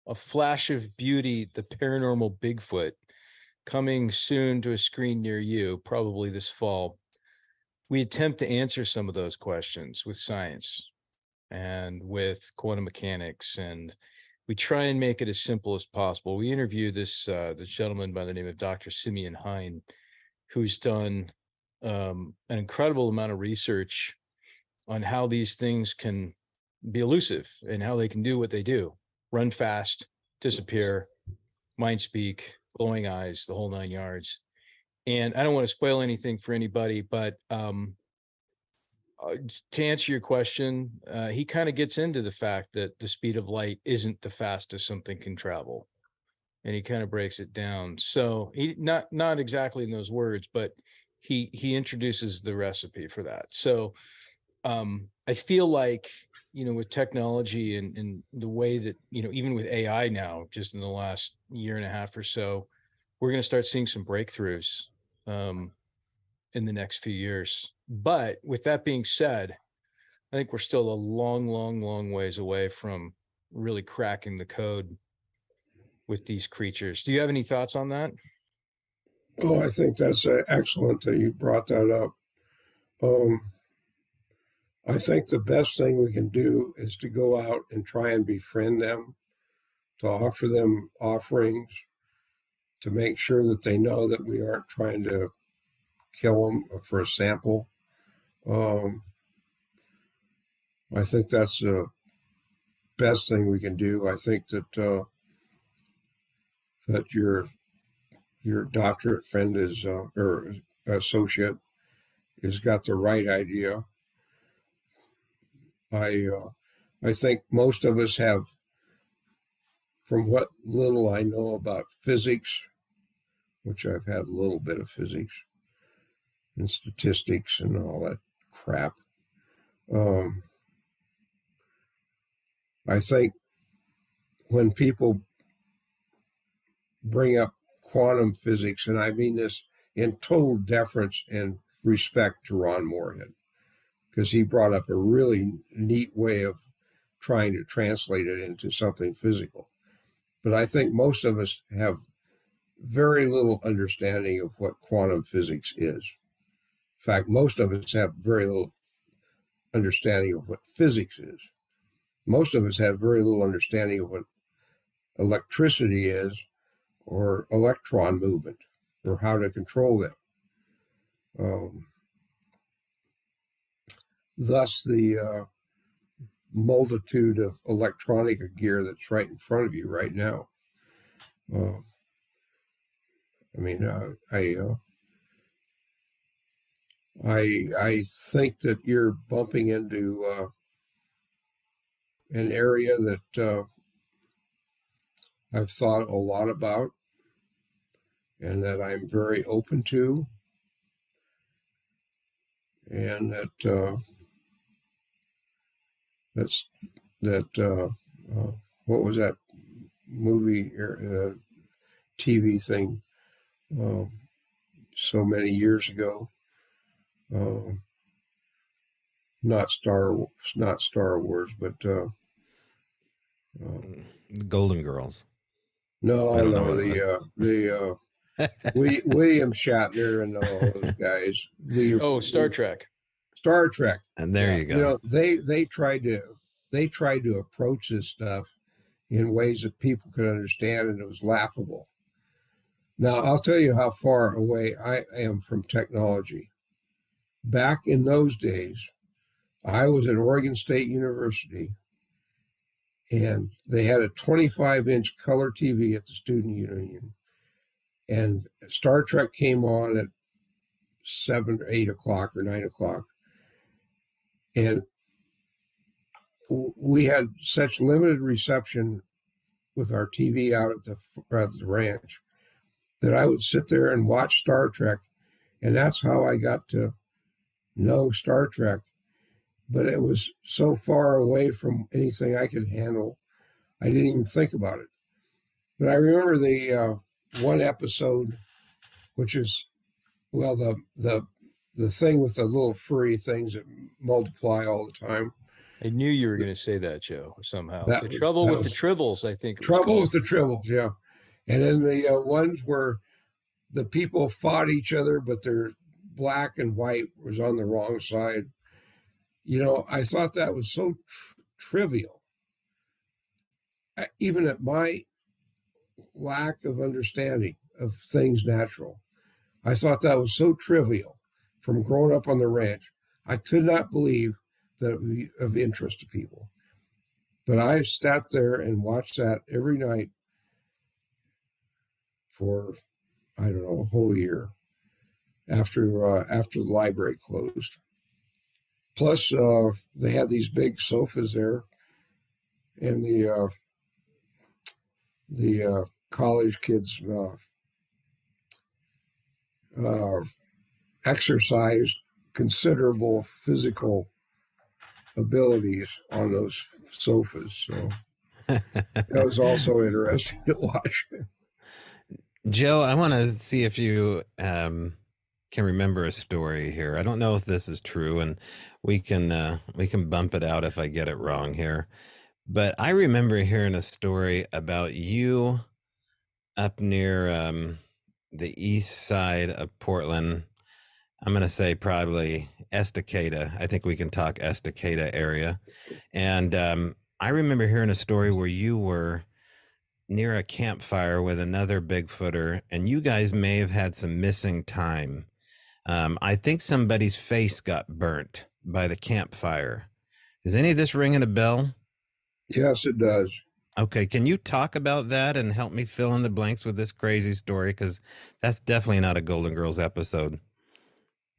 A Flash of Beauty, The Paranormal Bigfoot, coming soon to a screen near you, probably this fall. We attempt to answer some of those questions with science and with quantum mechanics, and we try and make it as simple as possible. We interviewed this gentleman by the name of Dr. Simeon Hein, who's done an incredible amount of research on how these things can be elusive and how they can do what they do: run fast, disappear, mind speak, glowing eyes, the whole 9 yards. And I don't want to spoil anything for anybody, but to answer your question, he kind of gets into the fact that the speed of light isn't the fastest something can travel, and he kind of breaks it down. So he not exactly in those words, but he introduces the recipe for that. So I feel like, with technology and the way that, even with AI now, just in the last year and a half or so, we're going to start seeing some breakthroughs in the next few years. But with that being said, I think we're still a long ways away from really cracking the code with these creatures. Do you have any thoughts on that? Oh, I think that's excellent that you brought that up. I think the best thing we can do is to go out and try and befriend them, to offer them offerings, to make sure that they know that we aren't trying to kill them for a sample. I think that's the best thing we can do. I think that that your doctorate friend is or associate has got the right idea. I think most of us have, from what little I know about physics, which I've had a little bit of physics and statistics and all that crap. I think when people bring up quantum physics, and I mean this in total deference and respect to Ron Moorhead, because he brought up a really neat way of trying to translate it into something physical. But I think most of us have very little understanding of what quantum physics is. In fact, most of us have very little understanding of what physics is. Most of us have very little understanding of what electricity is, or electron movement, or how to control them. Thus, the multitude of electronic gear that's right in front of you right now. I mean, I think that you're bumping into an area that I've thought a lot about, and that I'm very open to, and that what was that movie TV thing so many years ago? Not Star Wars, but Golden Girls. No, the William Shatner and all those guys. Star Trek. Star Trek. And there you go. You know, they tried to approach this stuff in ways that people could understand, and it was laughable. Now, I'll tell you how far away I am from technology. Back in those days, I was at Oregon State University, and they had a 25-inch color TV at the student union. And Star Trek came on at 7 or 8 o'clock or 9 o'clock. And we had such limited reception with our TV out at the ranch that I would sit there and watch Star Trek. And that's how I got to know Star Trek. But it was so far away from anything I could handle, I didn't even think about it. But I remember the one episode, which is, well, the thing with the little furry things that multiply all the time. I knew you were going to say that, Joe, somehow. The was Tribbles, I think. Trouble with the Tribbles, yeah. And then the ones where the people fought each other, but their black and white was on the wrong side. You know, I thought that was so trivial. Even at my lack of understanding of things natural, I thought that was so trivial from growing up on the ranch. I could not believe that it would be of interest to people. But I sat there and watched that every night for, I don't know, a whole year after the library closed. Plus, they had these big sofas there, and the college kids exercised considerable physical abilities on those sofas. So that was also interesting to watch. Joe, I want to see if you can remember a story here. I don't know if this is true, and we can bump it out if I get it wrong here. But I remember hearing a story about you up near the east side of Portland. I'm going to say probably Estacada. I think we can talk Estacada area. And I remember hearing a story where you were near a campfire with another Bigfooter, and you guys may have had some missing time. I think somebody's face got burnt by the campfire. Is any of this ringing a bell? Yes, it does. Okay, can you talk about that and help me fill in the blanks with this crazy story? Because that's definitely not a Golden Girls episode.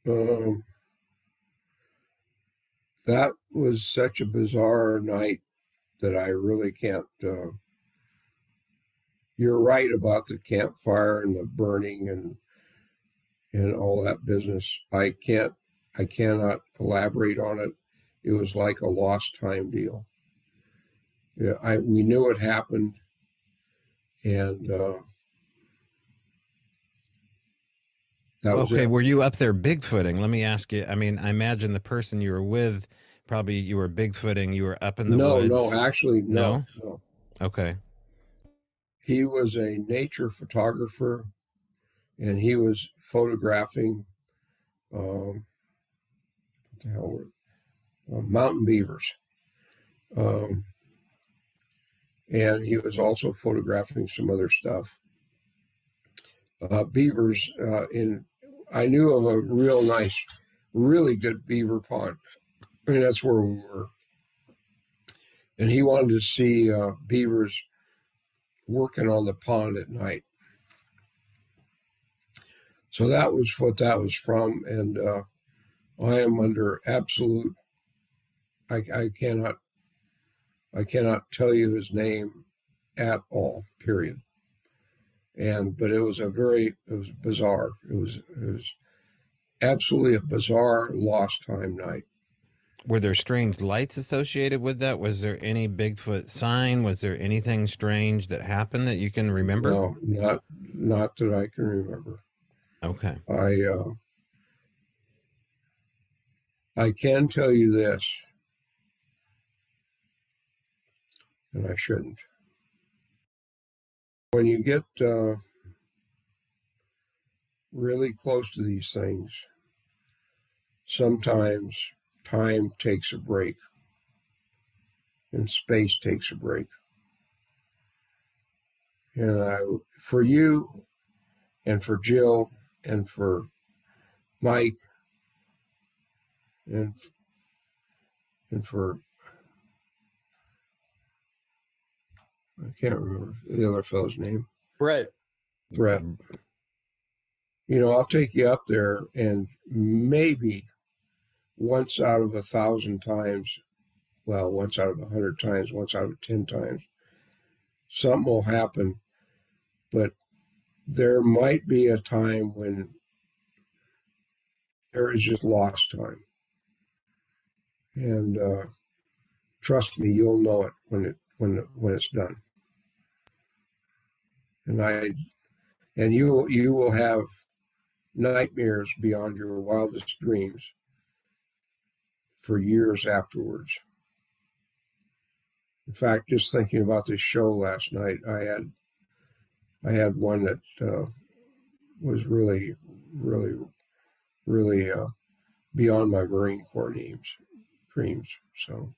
Um, that was such a bizarre night that I really can't. You're right about the campfire and the burning and all that business. I cannot elaborate on it. It was like a lost time deal. Yeah, we knew it happened, and that was Okay, it. were you up there Bigfooting? Let me ask you. I mean, I imagine the person you were with, probably you were Bigfooting, you were up in the woods. No, actually, No? no. Okay. He was a nature photographer, and he was photographing what the hell were mountain beavers. And he was also photographing some other stuff. Beavers I knew of a real nice, really good beaver pond. I mean, that's where we were. And he wanted to see beavers working on the pond at night. So that was what that was from. And I am under absolute, I cannot tell you his name at all, period. But it was bizarre. It was absolutely a bizarre lost time night. Were there strange lights associated with that? Was there any Bigfoot sign? Was there anything strange that happened that you can remember? No, not that I can remember. Okay. I can tell you this, and I shouldn't. When you get really close to these things, sometimes time takes a break and space takes a break. And for you and for Jill and for Mike and for, I can't remember the other fellow's name. Brett. You know, I'll take you up there, and maybe once out of 1,000 times, well, once out of 100 times, once out of 10 times, something will happen. But there might be a time when there is just lost time. And trust me, you'll know it when it's done. And you will have nightmares beyond your wildest dreams for years afterwards. In fact, just thinking about this show last night, I had one that was really beyond my Marine Corps dreams. So,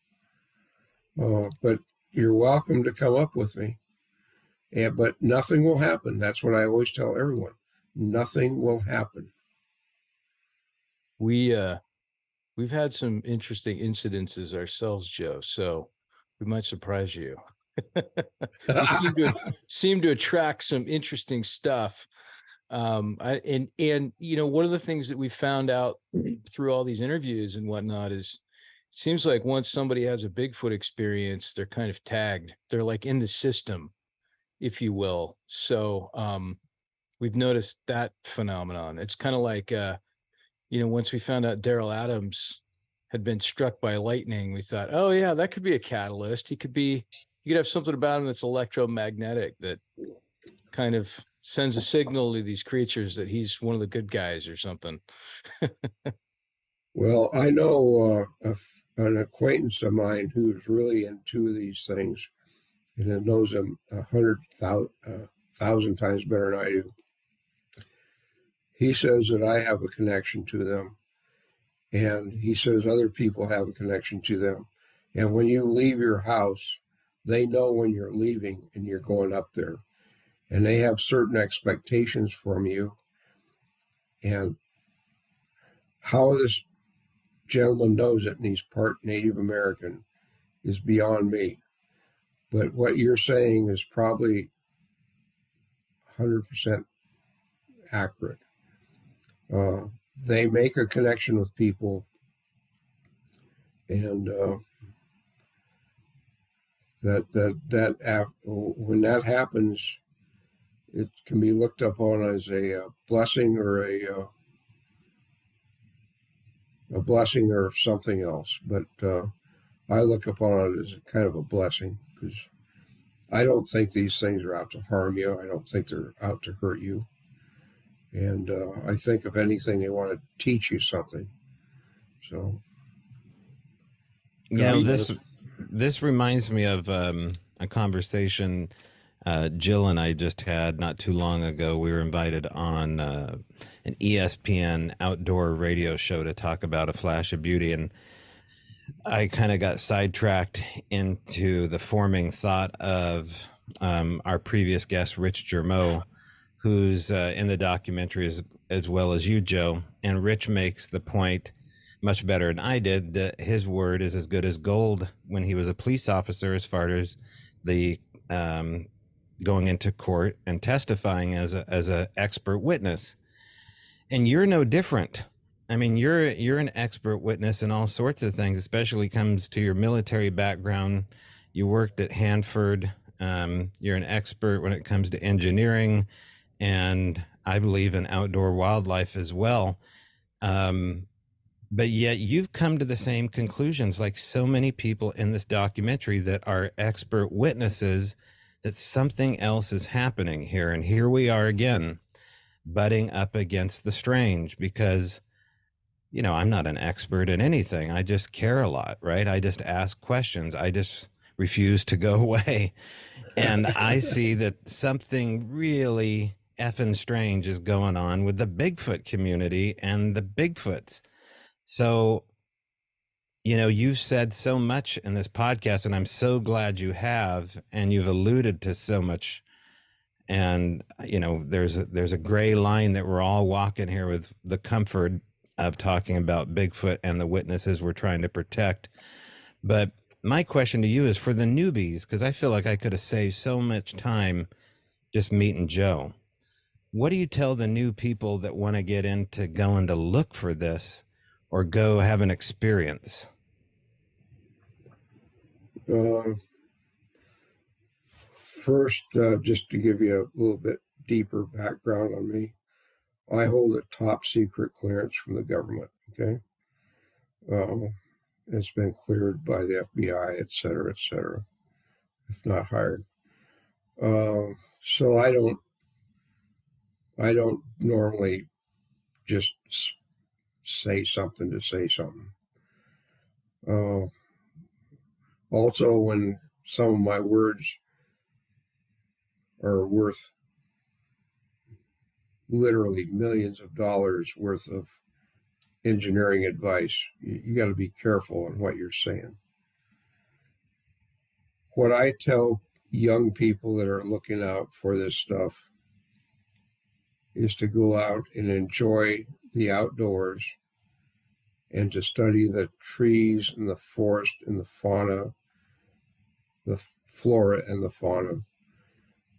but you're welcome to come up with me. But nothing will happen. That's what I always tell everyone. Nothing will happen. We've had some interesting incidences ourselves, Joe, so we might surprise you. You seem to attract some interesting stuff. And you know, one of the things that we found out through all these interviews and whatnot is it seems like once somebody has a Bigfoot experience, they're kind of tagged. They're like in the system, if you will. So we've noticed that phenomenon. It's kind of like you know, once we found out Daryl Adams had been struck by lightning, we thought, oh yeah, that could be a catalyst. He could have something about him that's electromagnetic that kind of sends a signal to these creatures that he's one of the good guys or something. Well, I know an acquaintance of mine who's really into these things, and it knows them 100,000 times better than I do. He says that I have a connection to them, and he says other people have a connection to them. And when you leave your house, they know when you're leaving and you're going up there, and they have certain expectations from you. And How this gentleman knows it and he's part Native American is beyond me. But what you're saying is probably 100% accurate. They make a connection with people, and when that happens, it can be looked upon as a blessing or a blessing or something else. But I look upon it as a kind of a blessing, because I don't think these things are out to harm you. I don't think they're out to hurt you. And I think, if anything, they want to teach you something. So, this reminds me of a conversation Jill and I just had not too long ago. We were invited on an ESPN outdoor radio show to talk about A Flash of Beauty, and I kind of got sidetracked into the forming thought of our previous guest, Rich Germeau, who's in the documentary as well as you, Joe. And Rich makes the point much better than I did that his word is as good as gold when he was a police officer, as far as the going into court and testifying as a expert witness. And you're no different. I mean, you're an expert witness in all sorts of things, especially comes to your military background. You worked at Hanford. You're an expert when it comes to engineering, and I believe in outdoor wildlife as well. But yet you've come to the same conclusions, like so many people in this documentary that are expert witnesses, that something else is happening here. And here we are again, butting up against the strange, because, you know, I'm not an expert in anything. I just care a lot, right? I just ask questions. I just refuse to go away. And I see that something really effing strange is going on with the Bigfoot community and the Bigfoots. So, you know, you've said so much in this podcast, and I'm so glad you have, and you've alluded to so much. And, you know, there's a gray line that we're all walking here with the comfort of talking about Bigfoot and the witnesses we're trying to protect. But my question to you is for the newbies, because I feel like I could have saved so much time just meeting Joe. What do you tell the new people that want to get into going to look for this or go have an experience? First, just to give you a little bit deeper background on me, I hold a top secret clearance from the government. Okay. It's been cleared by the FBI, et cetera, if not higher. So I don't normally just say something to say something. Also, when some of my words are worth literally millions of dollars worth of engineering advice, you got to be careful on what you're saying. What I tell young people that are looking out for this stuff is to go out and enjoy the outdoors and to study the trees and the forest and the fauna, the flora and the fauna,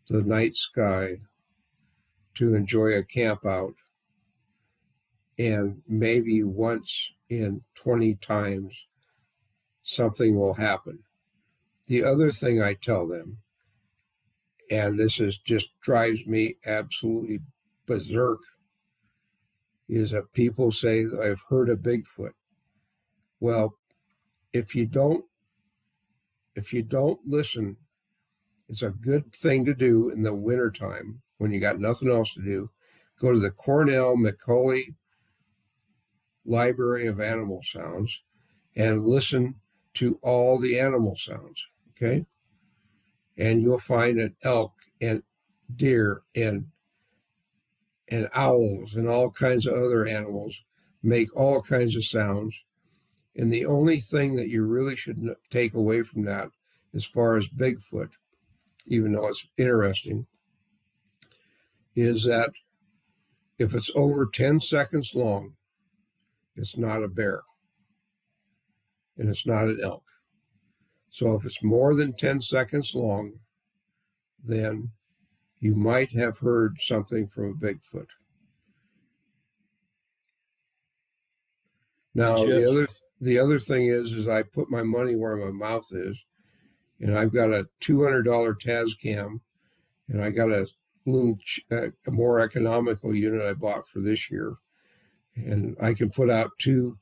the night sky, to enjoy a camp out, and maybe once in 20 times something will happen. The other thing I tell them, and this is just drives me absolutely berserk, is that people say, I've heard of Bigfoot. Well, if you don't listen, it's a good thing to do in the wintertime when you got nothing else to do. Go to the Cornell McCauley Library of Animal Sounds and listen to all the animal sounds, okay? And you'll find that elk and deer and owls and all kinds of other animals make all kinds of sounds. And the only thing that you really should take away from that, as far as Bigfoot, even though it's interesting, is that if it's over 10 seconds long, it's not a bear, and it's not an elk. So if it's more than 10 seconds long, then you might have heard something from a Bigfoot. Now, the other thing is I put my money where my mouth is, and I've got a $200 Tascam, and I got a little a more economical unit I bought for this year, and I can put out 2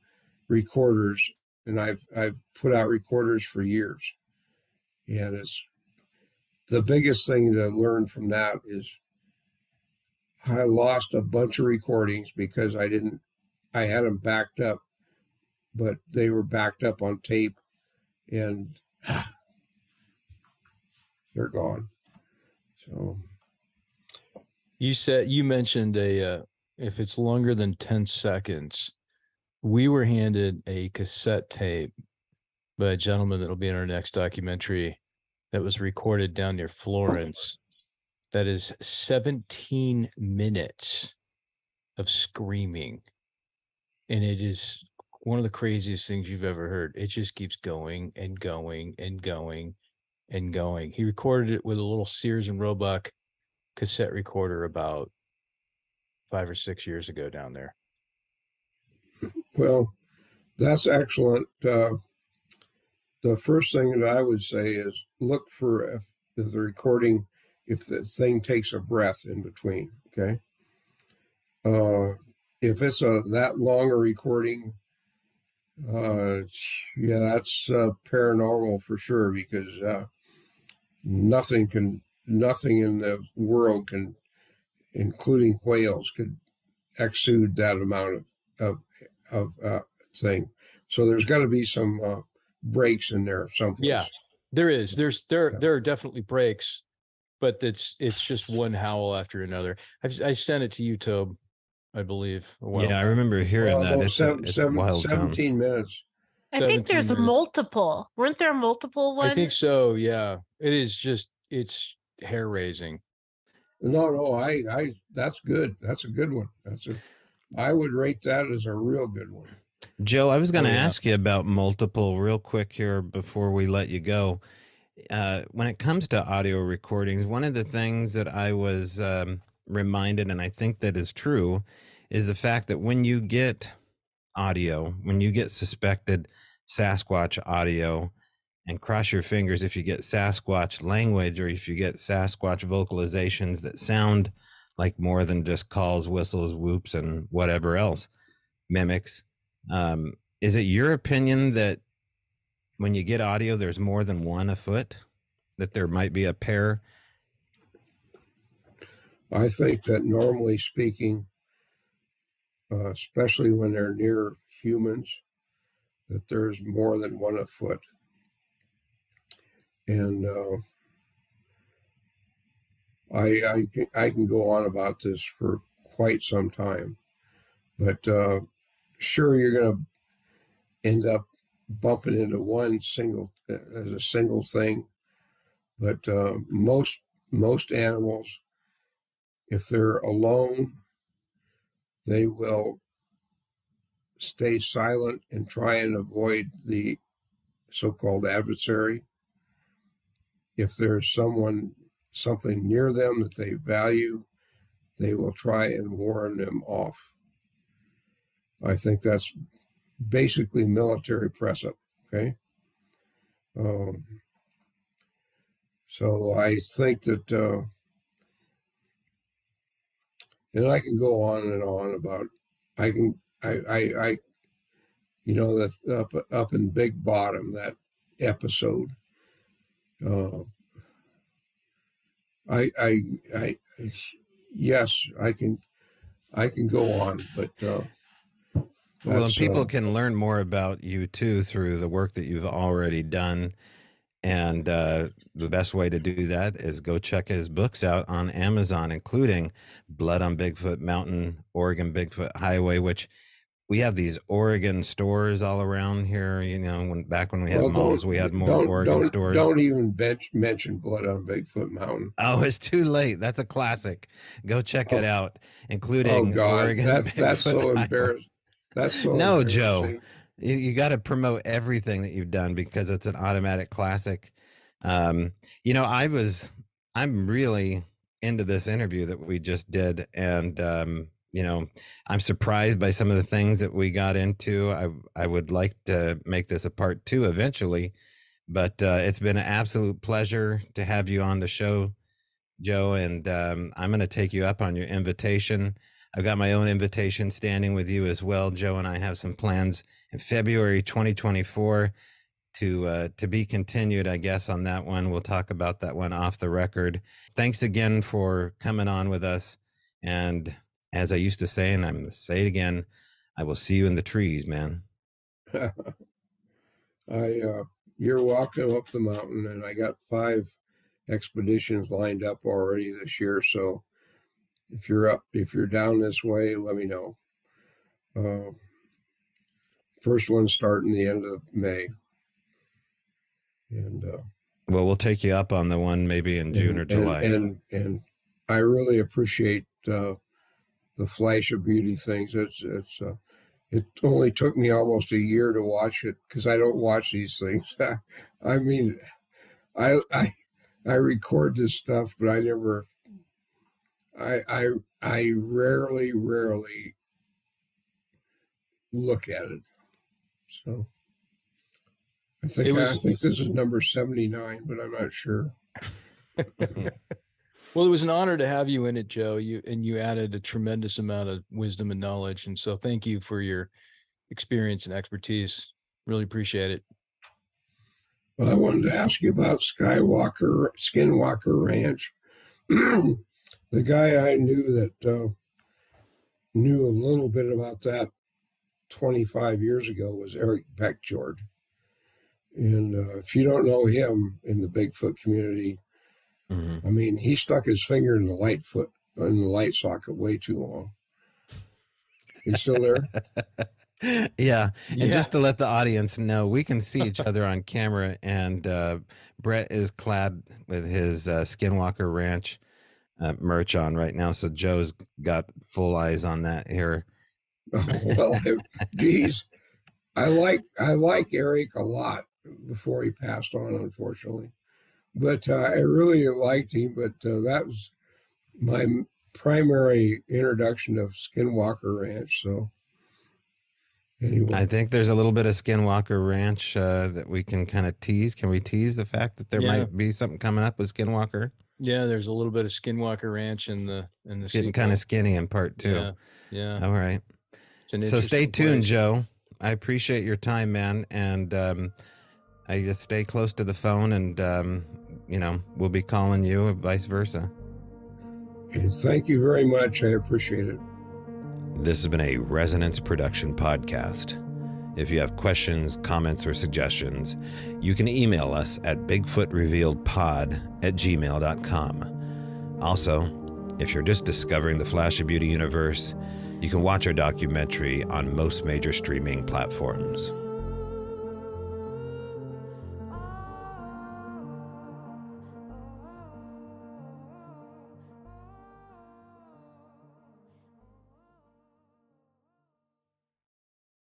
recorders, and I've put out recorders for years, and it's the biggest thing to learn from that is I lost a bunch of recordings because I had them backed up, but they were backed up on tape, and they're gone. So you mentioned if it's longer than 10 seconds, we were handed a cassette tape by a gentleman that'll be in our next documentary that was recorded down near Florence. That is 17 minutes of screaming. And it is one of the craziest things you've ever heard. It just keeps going and going and going and going. He recorded it with a little Sears and Roebuck cassette recorder about 5 or 6 years ago down there. Well, that's excellent. The first thing that I would say is look for if the recording, if the thing takes a breath in between, okay? If it's that long a recording, yeah, that's paranormal for sure, because nothing in the world can, including whales, could exude that amount of thing. So there's got to be some breaks in there someplace. Yeah, there is. There are definitely breaks, but it's just one howl after another. I sent it to you, Tobe, I believe. Yeah, I remember hearing that. It's a wild 17 minutes. I think there's multiple. Weren't there multiple ones? I think so. Yeah, it is it's hair raising. No, I that's good. That's a good one. I would rate that as a real good one. Joe, I was going to ask you about multiple real quick here before we let you go. When it comes to audio recordings, one of the things that I was reminded, and I think that is true, is the fact that when you get audio, when you get suspected Sasquatch audio, and cross your fingers if you get Sasquatch language or if you get Sasquatch vocalizations that sound like more than just calls, whistles, whoops, and whatever else, mimics. Is it your opinion that when you get audio, there's more than one afoot, that there might be a pair? I think that normally speaking, especially when they're near humans, that there's more than one afoot. And I can go on about this for quite some time, but sure, you're going to end up bumping into one single as a single thing. But most animals, if they're alone, they will stay silent and try and avoid the so-called adversary. If there's something near them that they value, they will try and warn them off. I think that's basically military press up, okay? So I think that, and I can go on and on about, you know, that's up in Big Bottom, that episode. Yes, I can go on, but well, and people can learn more about you too through the work that you've already done. And the best way to do that is go check his books out on Amazon, including Blood on Bigfoot Mountain, Oregon Bigfoot Highway, which we have these Oregon stores all around here. You know, back when we had malls, we had more Oregon stores. Don't even mention Blood on Bigfoot Mountain. Oh, it's too late. That's a classic. Go check it out, including Oregon. That's so embarrassing. That's so No, Joe. embarrassing. You got to promote everything that you've done because it's an automatic classic. You know, I'm really into this interview that we just did, and you know, I'm surprised by some of the things that we got into. I would like to make this a part 2 eventually, but it's been an absolute pleasure to have you on the show, Joe, and I'm going to take you up on your invitation. I've got my own invitation standing with you as well. Joe and I have some plans in February 2024 to be continued, I guess, on that one. We'll talk about that one off the record. Thanks again for coming on with us. And as I used to say, and I'm going to say it again, I will see you in the trees, man. You're walking up the mountain, and I got 5 expeditions lined up already this year. So if you're down this way, let me know. First one's starting the end of May. And well, we'll take you up on the one maybe in June or July. And I really appreciate the flash of beauty things. It only took me almost a year to watch it because I don't watch these things. I mean, I record this stuff, but I never. I rarely look at it. So I think this is number 79, but I'm not sure. Well, it was an honor to have you in it, Joe. You added a tremendous amount of wisdom and knowledge, and so thank you for your experience and expertise. Really appreciate it. Well, I wanted to ask you about Skinwalker Ranch. The guy I knew that knew a little bit about that 25 years ago was Eric Beckjord. And if you don't know him in the Bigfoot community, I mean, he stuck his finger in the light socket way too long. He's still there? Yeah. And just to let the audience know, we can see each other on camera, and Brett is clad with his Skinwalker Ranch merch on right now. So Joe's got full eyes on that here. Well, geez, I like Eric a lot before he passed on, unfortunately. But I really liked him. But that was my primary introduction of Skinwalker Ranch. So anyway, I think there's a little bit of Skinwalker Ranch that we can kind of tease. Can we tease the fact that there might be something coming up with Skinwalker? Yeah, there's a little bit of Skinwalker Ranch in the it's getting kind of skinny in part 2. Yeah. All right. So stay tuned, Joe. I appreciate your time, man. And I just stay close to the phone, and you know, we'll be calling you and vice versa. Okay, thank you very much. I appreciate it. This has been a Resonance Production podcast. If you have questions, comments, or suggestions, you can email us at bigfootrevealedpod@gmail.com. Also, if you're just discovering the Flash of Beauty universe, you can watch our documentary on most major streaming platforms.